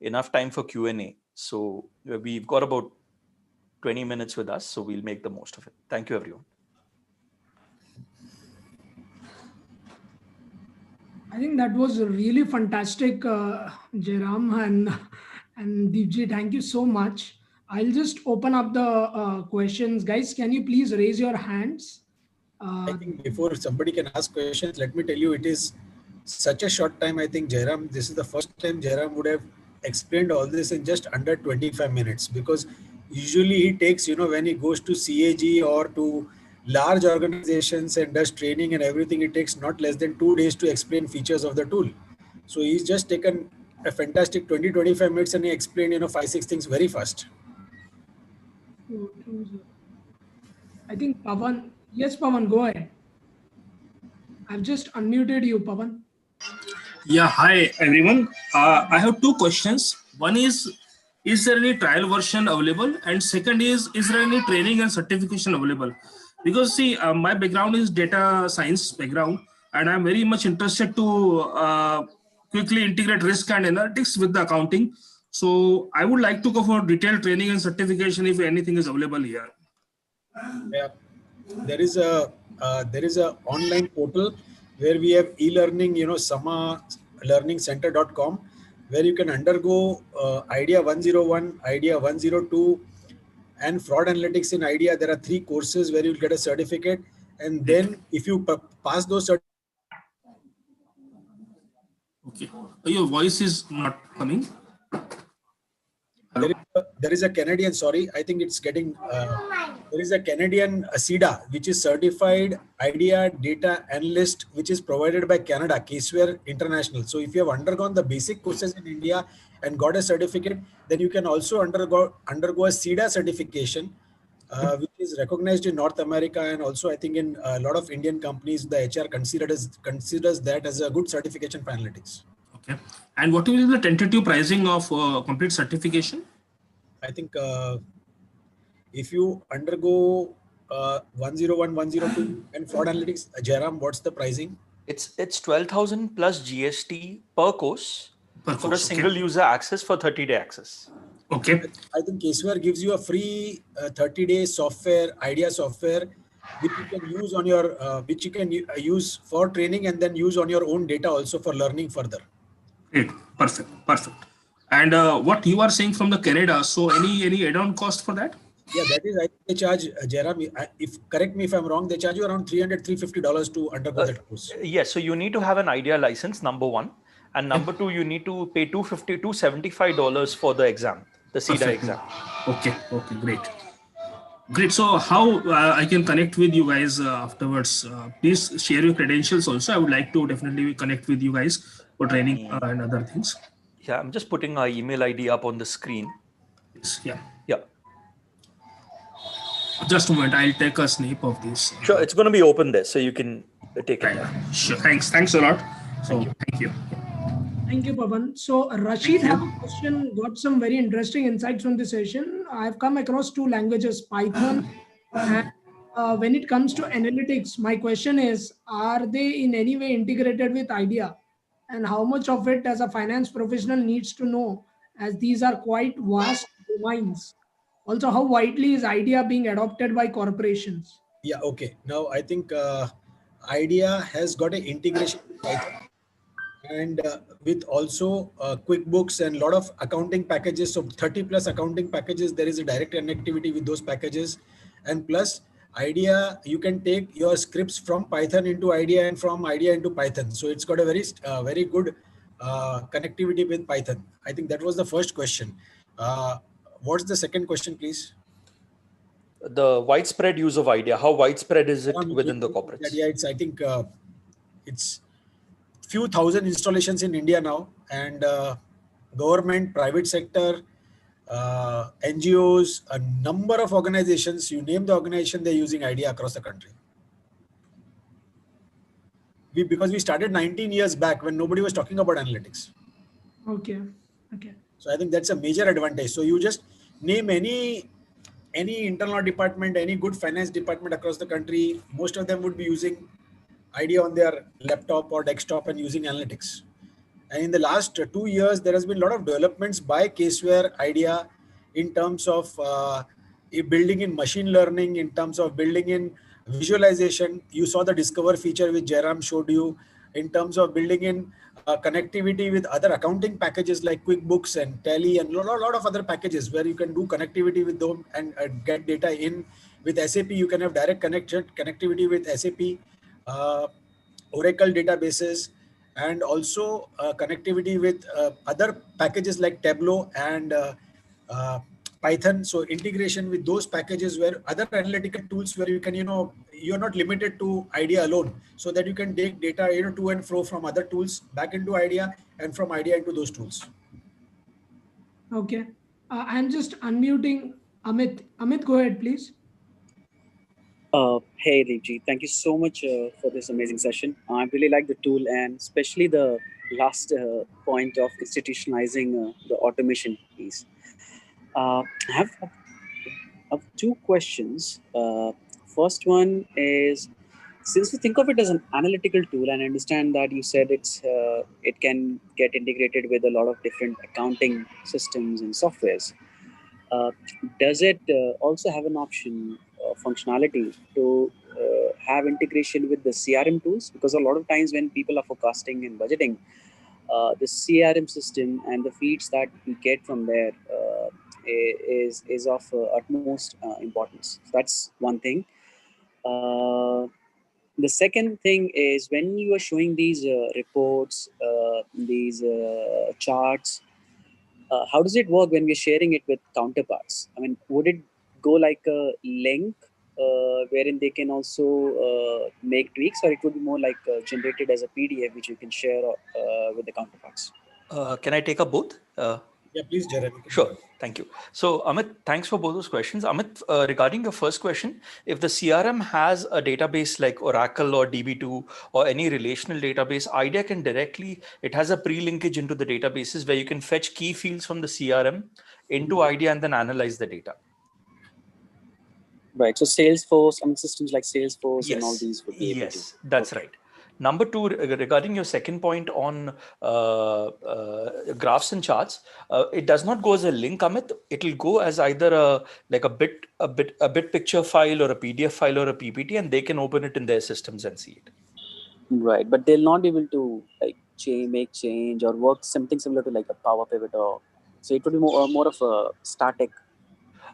enough time for Q&A. So we've got about 20 minutes with us, so we'll make the most of it. Thank you, everyone. I think that was really fantastic, 𝐿𝐺𝐿𝐴𝐿 and Deepji. Thank you so much. I'll just open up the questions. Guys, can you please raise your hands? I think before somebody can ask questions, let me tell you, it is such a short time. I think 𝐺𝐿𝐴𝐿, this is the first time 𝐺𝐿𝐴𝐿 would have explained all this in just under 25 minutes, because usually he takes, when he goes to CAG or to large organizations and does training and everything, it takes not less than 2 days to explain features of the tool. So he's just taken a fantastic 20-25 minutes and he explained 5-6 things very fast. I think Pawan. Yes, Pawan, go ahead. I've just unmuted you, Pawan. Yeah, hi everyone. I have 2 questions. One is there any trial version available? And second is there any training and certification available? Because see, my background is data science background, and I'm very much interested to quickly integrate risk and analytics with the accounting. So I would like to go for detailed training and certification if anything is available here. Yeah, there is a online portal where we have e-learning, samalearningcenter.com, where you can undergo IDEA 101, IDEA 102, and fraud analytics in IDEA. There are 3 courses where you'll get a certificate, and then if you pass those certificates. Okay, your voice is not coming. There is a Canadian, sorry, I think it's getting, there is a Canadian CIDA, which is Certified IDEA Data Analyst, which is provided by Canada, 𝐾SWare International. So if you have undergone the basic courses in India and got a certificate, then you can also undergo a CIDA certification, which is recognized in North America, and also I think in a lot of Indian companies, the HR considers that as a good certification for analytics. Okay. And what will be the tentative pricing of complete certification? I think if you undergo 101, 102 and fraud analytics, 𝐺𝐿𝐴𝐿, what's the pricing? It's 12,000 plus GST per course for a single user access for 30-day access. Okay. I think 𝐾SWare gives you a free 30-day software, IDEA software, which you can use on your, which you can use for training and then use on your own data also for learning further. Great. Perfect. Perfect. And what you are saying from the Canada, so any add-on cost for that? Yeah, that is, I think they charge, 𝐺𝐿𝐴𝐿, correct me if I'm wrong, they charge you around $300-350 to undergo that course. Yes, so you need to have an IDEA license, number 1. And number 2, you need to pay $275 for the exam, the CIDA exam. Okay, okay, great. Great. So how I can connect with you guys afterwards? Please share your credentials also. I would like to definitely connect with you guys for training and other things. Yeah, I'm just putting our email ID up on the screen. Yes, yeah. Yeah. Just a moment, I'll take a snap of this. Sure, it's going to be open there, so you can take it. Sure, thanks a lot. So, thank you. Thank you, Pawan. So Rashid have a question, got some very interesting insights from the session. I've come across 2 languages, Python, and when it comes to analytics, my question is, are they in any way integrated with IDEA? And how much of it as a finance professional needs to know, as these are quite vast domains? Also, how widely is IDEA being adopted by corporations? Yeah, okay. Now, I think IDEA has got an integration with Python, and with also QuickBooks and a lot of accounting packages. So 30 plus accounting packages, there is a direct connectivity with those packages. And plus IDEA, you can take your scripts from Python into IDEA and from IDEA into Python. So it's got a very good connectivity with Python. I think that was the first question. What's the second question, please? the widespread use of IDEA. How widespread is it within the corporates? Yeah, it's, I think it's few thousand installations in India now, and government, private sector, NGOs, a number of organizations, you name the organization, they're using IDEA across the country. Because we started 19 years back when nobody was talking about analytics. Okay. So I think that's a major advantage. So you just name any internal department, any good finance department across the country, most of them would be using IDEA on their laptop or desktop and using analytics. And in the last 2 years, there has been a lot of developments by Caseware IDEA in terms of building in machine learning, in terms of building in visualization. You saw the Discover feature which Jairam showed you, in terms of building in connectivity with other accounting packages like QuickBooks and Tally and a lot of other packages where you can do connectivity with them and get data in. With SAP, you can have direct connectivity with SAP, Oracle databases, and also connectivity with other packages like Tableau and Python. So integration with those packages where other analytical tools where you can, you're not limited to IDEA alone, so that you can take data, to and fro from other tools back into IDEA and from IDEA into those tools. Okay. I'm just unmuting Amit. Amit, go ahead, please. Hey, Deepji, thank you so much for this amazing session. I really like the tool, and especially the last point of institutionalizing the automation piece. I have two questions. First one is, since we think of it as an analytical tool, and I understand that you said it can get integrated with a lot of different accounting systems and softwares, does it also have an option functionality to have integration with the CRM tools? Because a lot of times when people are forecasting and budgeting, the CRM system and the feeds that we get from there is of utmost importance. So that's one thing. The second thing is, when you are showing these reports, these charts, how does it work when we're sharing it with counterparts? I mean, would it go like a link wherein they can also make tweaks, or it would be more like generated as a PDF which you can share with the counterparts? Can I take up both? Yeah, please, Jeremy. Sure. Thank you. So, Amit, thanks for both those questions. Amit, regarding your first question, if the CRM has a database like Oracle or DB2 or any relational database, IDEA can directly, it has a pre-linkage into the databases where you can fetch key fields from the CRM into IDEA and then analyze the data. Right. So Salesforce, systems like Salesforce, yes. and all these would be able to. That's right. Number two, regarding your second point on graphs and charts, it does not go as a link, Amit. It will go as either a bit picture file or a PDF file or a PPT, and they can open it in their systems and see it. Right, but they'll not be able to like make change or work something similar to like a Power Pivot, or so it would be more of a static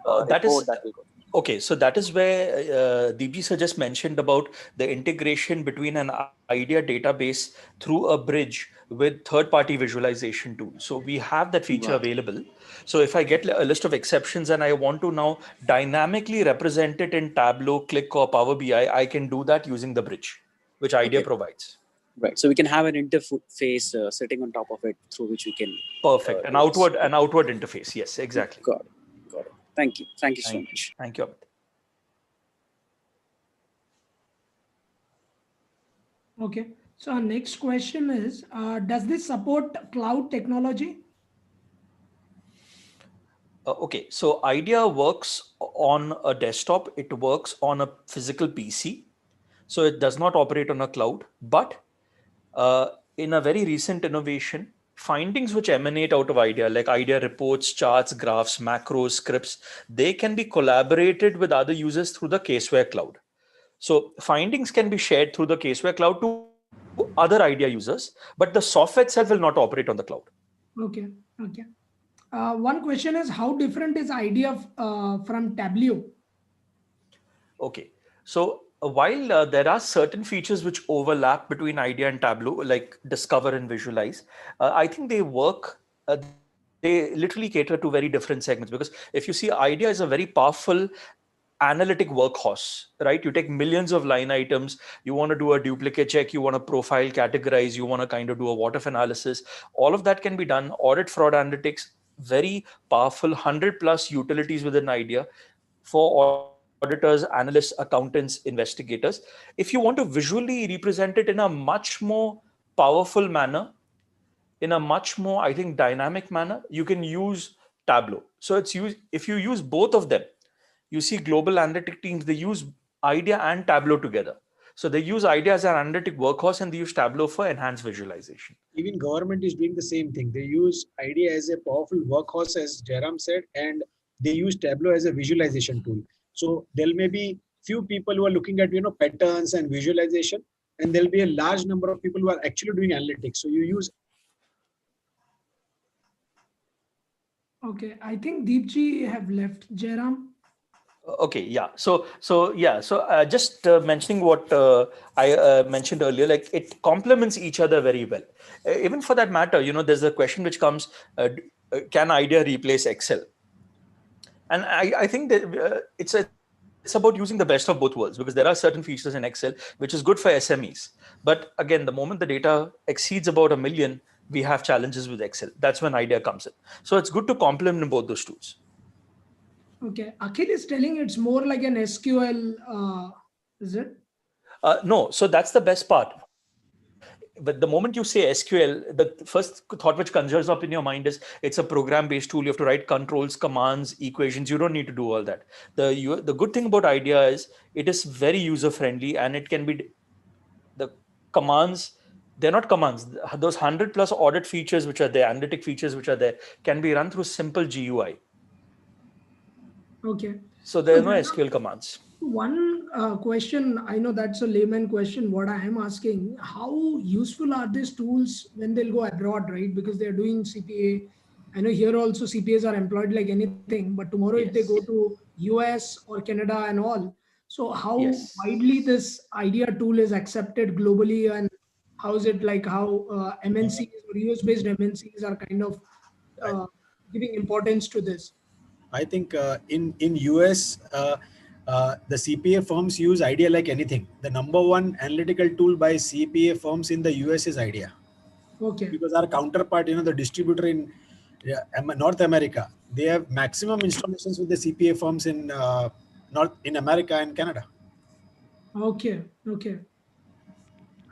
that report that will go. Okay, so that is where Deepji sir just mentioned about the integration between an IDEA database through a bridge with third-party visualization tools. So we have that feature available. So if I get a list of exceptions and I want to now dynamically represent it in Tableau, Click, or Power BI, I can do that using the bridge, which IDEA provides. Right. So we can have an interface sitting on top of it through which we can. Perfect. An outward interface. Yes, exactly. Got it. Thank you. Thank you so much. Thank you, Amit. Okay. So our next question is, does this support cloud technology? Okay. So IDEA works on a desktop. It works on a physical PC. So it does not operate on a cloud. But in a very recent innovation, findings which emanate out of IDEA, like IDEA reports, charts, graphs, macros, scripts, they can be collaborated with other users through the Caseware cloud. So findings can be shared through the Caseware cloud to other IDEA users, but the software itself will not operate on the cloud. Okay. One question is, how different is IDEA from Tableau? Okay. So while there are certain features which overlap between IDEA and Tableau, like Discover and Visualize, I think they work, they literally cater to very different segments. Because if you see, IDEA is a very powerful analytic workhorse, right? You take millions of line items, you want to do a duplicate check, you want to profile, categorize, you want to kind of do a what-if analysis. All of that can be done. Audit, fraud analytics, very powerful, 100+ utilities within IDEA for auditors, analysts, accountants, investigators. If you want to visually represent it in a much more powerful manner, in a much more, I think, dynamic manner, you can use Tableau. So if you use both of them, you see global analytic teams, they use IDEA and Tableau together. So they use IDEA as an analytic workhorse and they use Tableau for enhanced visualization. Even government is doing the same thing. They use IDEA as a powerful workhorse, as 𝐿 said, and they use Tableau as a visualization tool. So there may be few people who are looking at patterns and visualization, and there'll be a large number of people who are actually doing analytics. So you use. Okay, I think Deepji have left. Jairam. Okay, yeah. So just mentioning what I mentioned earlier, like it complements each other very well. Even for that matter, there's a question which comes: can IDEA replace Excel? And I think that it's about using the best of both worlds, because there are certain features in Excel which is good for SMEs. But again, the moment the data exceeds about 1 million, we have challenges with Excel. That's when IDEA comes in. So it's good to complement both those tools. Okay, Akhil is telling it's more like an SQL, is it? No, so that's the best part. But the moment you say SQL, the first thought which conjures up in your mind is it's a program-based tool. You have to write controls, commands, equations. You don't need to do all that. The good thing about IDEA is it is very user-friendly, and it can be the commands. They're not commands. Those 100+ audit features which are there, analytic features which are there, can be run through simple GUI. Okay. So there are no SQL commands. One question, I know that's a layman question, what I am asking, how useful are these tools when they'll go abroad, right? Because they're doing CPA. I know here also CPAs are employed like anything, but tomorrow if they go to US or Canada and all, so how widely this IDEA tool is accepted globally, and how is it like how MNCs or US-based MNCs are kind of giving importance to this? I think in US, the CPA firms use IDEA like anything. The number one analytical tool by CPA firms in the US is IDEA. Okay. Because our counterpart, the distributor in North America, they have maximum installations with the CPA firms in America and Canada. Okay. Okay.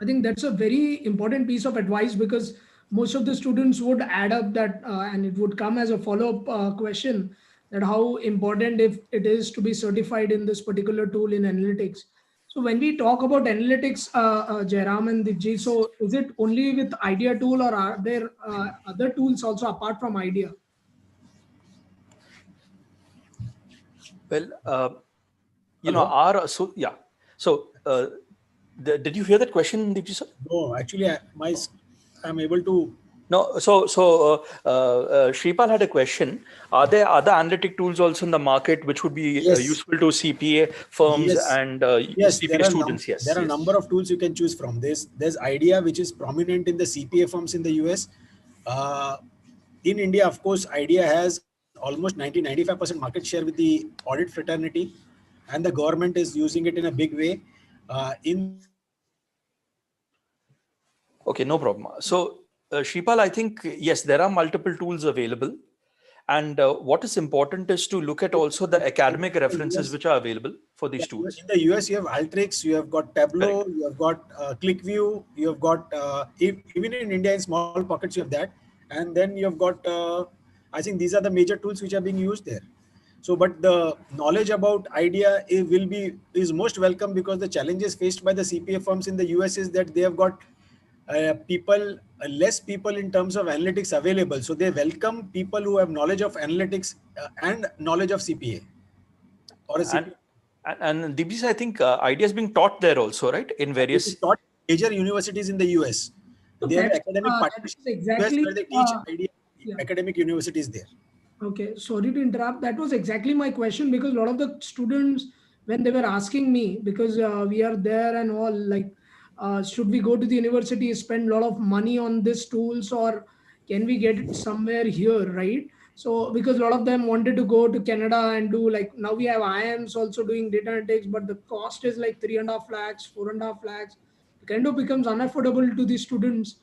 I think that's a very important piece of advice, because most of the students would add up that and it would come as a follow-up question, that how important if it is to be certified in this particular tool in analytics. So when we talk about analytics, Jairam and Dipji, so is it only with IDEA tool, or are there other tools also apart from IDEA? Well, did you hear that question, Deepji sir? No, actually, I'm able to. No, so Shripal had a question. Are there other analytic tools also in the market which would be useful to CPA firms and CPA students? Yes, there are a number of tools you can choose from. There's IDEA, which is prominent in the CPA firms in the US. In India, of course, IDEA has almost 90-95% market share with the audit fraternity, and the government is using it in a big way. Okay, no problem. So, Shripal, I think, yes, there are multiple tools available. And what is important is to look at also the academic references which are available for these tools. In the US, you have Alteryx, you have got Tableau, you have got ClickView, you have got, even in India, in small pockets, you have that. And then you have got, I think these are the major tools which are being used there. So, but the knowledge about IDEA is most welcome, because the challenges faced by the CPA firms in the US is that they have got less people in terms of analytics available. So they welcome people who have knowledge of analytics and knowledge of CPA. Or a CPA. And Dipji, I think IDEA is being taught there also, right? In various taught major universities in the US. So they have academic partnerships exactly where they teach IDEA academic universities there. Okay, sorry to interrupt. That was exactly my question, because a lot of the students, when they were asking me, because we are there and all, like, should we go to the university, spend a lot of money on these tools, or can we get it somewhere here, right? So because a lot of them wanted to go to Canada and do like, now we have IIMs also doing data analytics, but the cost is like 3.5 lakhs, 4.5 lakhs. It kind of becomes unaffordable to the students.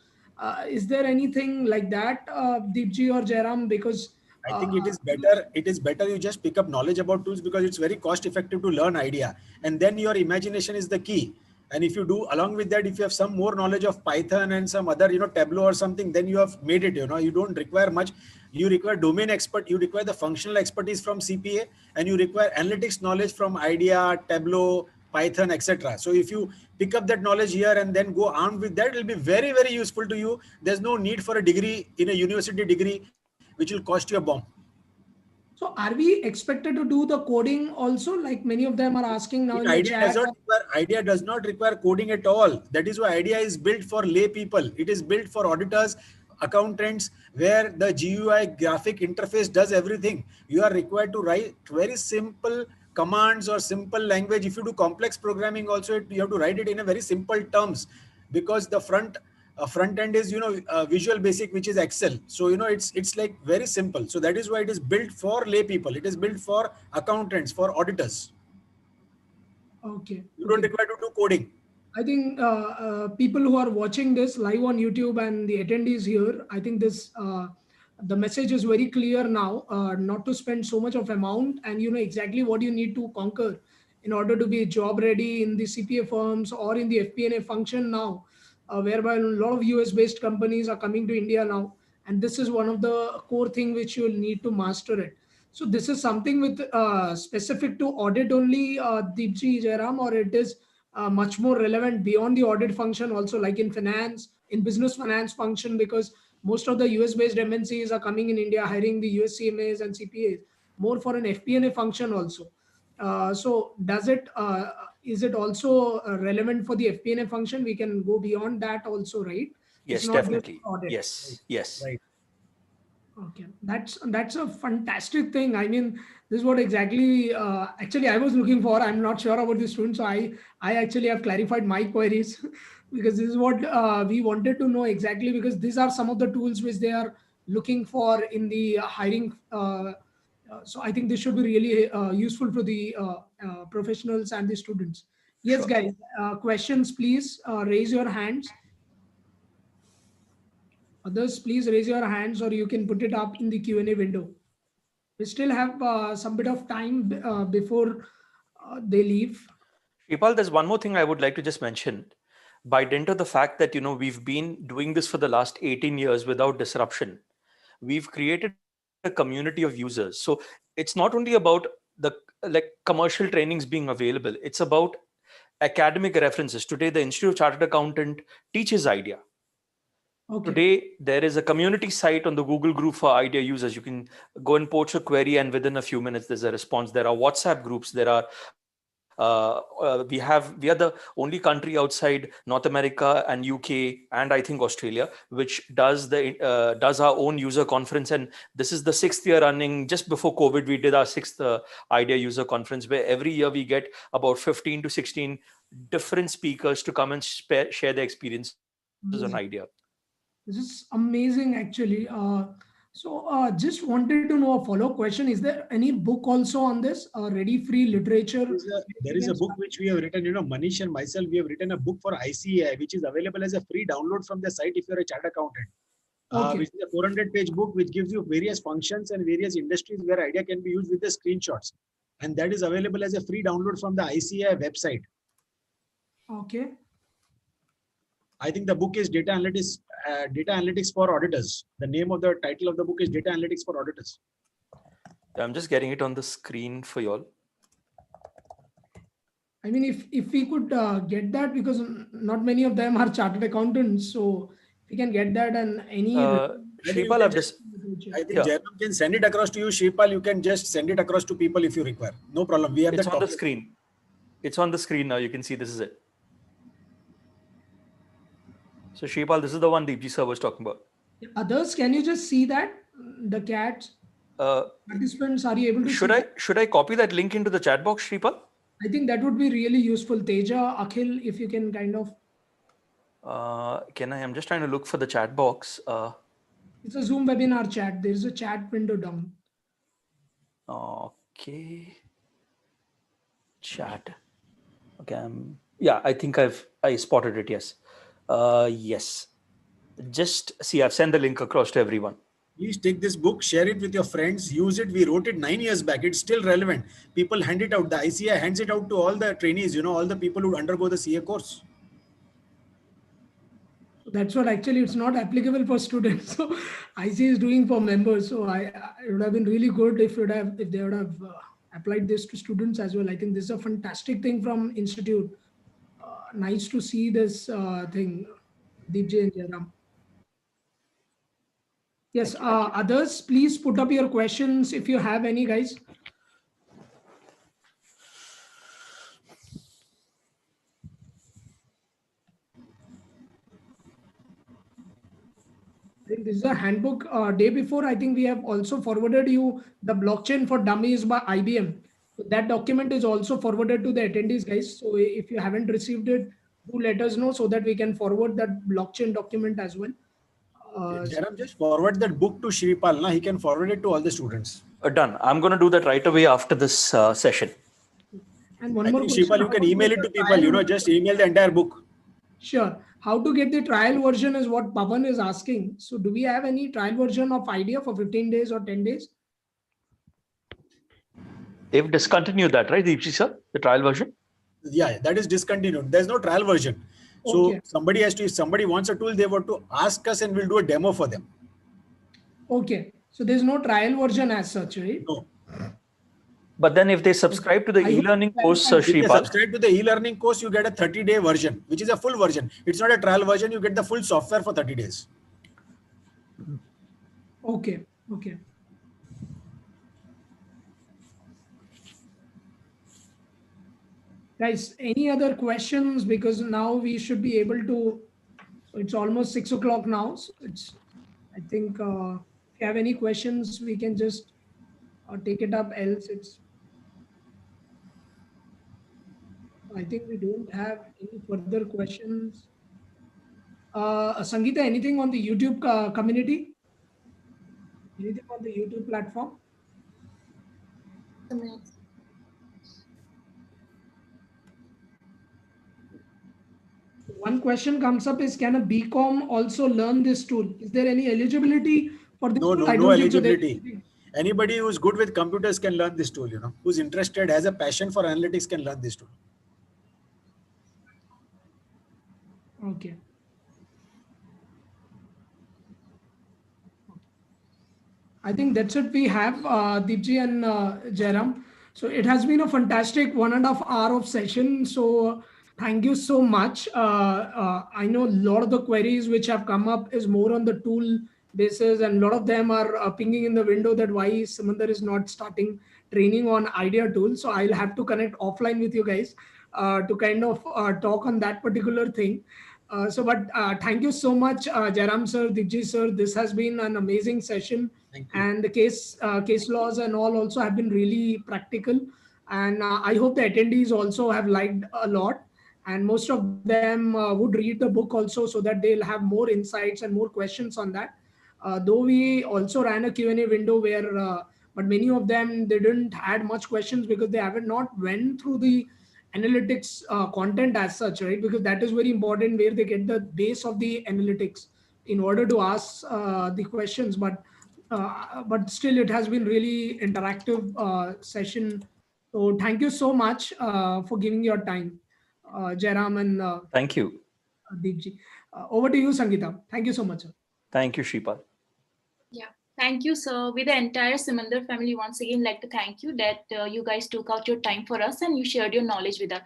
Is there anything like that, Deepji or Jairam? Because I think it is better. It is better you just pick up knowledge about tools because it's very cost effective to learn idea, and then your imagination is the key. And if you do along with that, if you have some more knowledge of Python and some other, Tableau or something, then you have made it. You don't require much. You require domain expert. You require the functional expertise from CPA, and you require analytics knowledge from Idea, Tableau, Python, etc. So if you pick up that knowledge here and then go armed with that, it will be very, very useful to you. There's no need for a degree in a university degree, which will cost you a bomb. So are we expected to do the coding also? Like many of them are asking now in the chat. Idea does not require coding at all. That is why Idea is built for lay people. It is built for auditors, accountants, where the GUI graphic interface does everything. You are required to write very simple commands or simple language. If you do complex programming also, you have to write it in a very simple terms, because the front end is Visual Basic, which is Excel. So it's like very simple. So that is why it is built for lay people. It is built for accountants, for auditors. Okay. You don't require to do coding. I think people who are watching this live on YouTube and the attendees here, I think this the message is very clear now, not to spend so much of amount, and you know exactly what you need to conquer in order to be job ready in the CPA firms or in the FP&A function now, whereby a lot of US based companies are coming to India now, and this is one of the core thing which you will need to master it. So this is something with specific to audit only, Deepji, Jairam, or it is much more relevant beyond the audit function also, like in finance, in business finance function, because most of the US based MNCs are coming in India hiring the US CMAs and CPAs more for an FP&A function also. So does it is it also relevant for the FP&A function? We can go beyond that also, right? Yes, it's not definitely. just audit. Yes. Right. Okay, that's a fantastic thing. I mean, this is what exactly actually I was looking for. I'm not sure about the students, so I actually have clarified my queries because this is what we wanted to know exactly, because these are some of the tools which they are looking for in the hiring. So I think this should be really useful for the professionals and the students. Yes, Sure. guys, questions, please raise your hands. Others, please raise your hands, or you can put it up in the Q&A window. We still have some bit of time before they leave. Shripal, there's one more thing I would like to just mention. By dint of the fact that, we've been doing this for the last 18 years without disruption, we've created a community of users. So it's not only about the commercial trainings being available, it's about academic references. Today, the Institute of Chartered Accountant teaches IDEA. Okay. Today, there is a community site on the Google group for IDEA users. You can go and post a query, and within a few minutes, there's a response. There are WhatsApp groups. There are we are the only country outside North America and UK and I think Australia which does our own user conference, and this is the 6th year running. Just before COVID, we did our 6th IDEA user conference, where every year we get about 15 to 16 different speakers to come and share their experiences on IDEA. This is amazing, actually. So just wanted to know a follow-up question. Is there any book also on this, ready free literature? There is a book which we have written, Manish and myself, we have written a book for ICAI, which is available as a free download from the site if you're a chartered accountant. Okay. Which is a 400-page book which gives you various functions and various industries where IDEA can be used with the screenshots. And that is available as a free download from the ICAI website. Okay. I think the book is Data Analytics for Auditors. The name of the title of the book is Data Analytics for Auditors. I'm just getting it on the screen for you all. I mean, if we could get that, because not many of them are chartered accountants, so if we can get that, and any Shripal, I think Jairam can send it across to you. Shripal, you can just send it across to people if you require. No problem. We have it's on the screen. It's on the screen now. You can see this is it. So Shripal, this is the one Deepji sir was talking about. Others, can you just see that? The cats? Participants, are you able to Should I copy that link into the chat box, Shripal? I think that would be really useful. Teja, Akhil, if you can kind of... I'm just trying to look for the chat box. It's a Zoom webinar chat. There is a chat window down. Okay. Chat. Okay. Yeah, I think I spotted it. Yes. Yes. Just see, I've sent the link across to everyone. Please take this book, share it with your friends, use it. We wrote it 9 years back. It's still relevant. People hand it out. The ICA hands it out to all the trainees, all the people who undergo the CA course. So that's what actually it's not applicable for students. So IC is doing for members. So it would have been really good if they would have applied this to students as well. I think this is a fantastic thing from Institute. Nice to see this thing, Deepji and Jairam. Yes, others, please put up your questions if you have any, guys. I think this is a handbook. Day before, I think we have also forwarded you the blockchain for dummies by IBM. So that document is also forwarded to the attendees, guys. So if you haven't received it, do let us know so that we can forward that blockchain document as well. Jairam, just forward that book to Shripal. He can forward it to all the students. Done. I'm going to do that right away after this session. And one more question. Shripal, you can email it to people. Just email the entire book. Sure. How to get the trial version is what Pavan is asking. So do we have any trial version of IDEA for 15 days or 10 days? They've discontinued that, right, Deepji sir? The trial version? Yeah, that is discontinued. There's no trial version. So Okay. if somebody wants a tool, they want to ask us and we'll do a demo for them. Okay. So there's no trial version as such, right? No. But then if they subscribe to the e-learning course, If they Shripal, subscribe to the e-learning course, you get a 30-day version, which is a full version. It's not a trial version. You get the full software for 30 days. Okay. Okay. Guys, any other questions? Because now we should be able to, so it's almost 6 o'clock now. So I think if you have any questions, we can just take it up. Else I think we don't have any further questions. Sangeeta, anything on the YouTube community? Anything on the YouTube platform? One question comes up is, can a BCom also learn this tool? Is there any eligibility for this tool? No eligibility. Anybody who's good with computers can learn this tool, who's interested, has a passion for analytics can learn this tool. Okay. I think that's it we have, Deepji and Jairam. So it has been a fantastic 1.5 hour of session. So thank you so much. I know a lot of the queries which have come up is more on the tool basis, and a lot of them are pinging in the window that why Simandhar is not starting training on IDEA tool. So I'll have to connect offline with you guys to kind of talk on that particular thing. But thank you so much, Jairam sir, Deepji sir. This has been an amazing session. And the case laws and all also have been really practical. And I hope the attendees also have liked a lot. And most of them would read the book also so that they'll have more insights and more questions on that. Though we also ran a Q&A window where, but many of them, they didn't had much questions because they haven't not went through the analytics content as such, right? Because that is very important where they get the base of the analytics in order to ask the questions. But still, it has been really interactive session. So thank you so much for giving your time, Jairam and thank you, Deepji. Over to you, Sangeeta. Thank you so much. Thank you, Shripal. Yeah, thank you, sir. With the entire Simandhar family, once again, like to thank you that you guys took out your time for us and you shared your knowledge with us.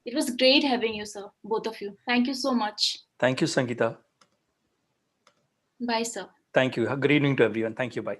It was great having you, sir, both of you. Thank you so much. Thank you, Sangeeta. Bye, sir. Thank you. Good evening to everyone. Thank you. Bye.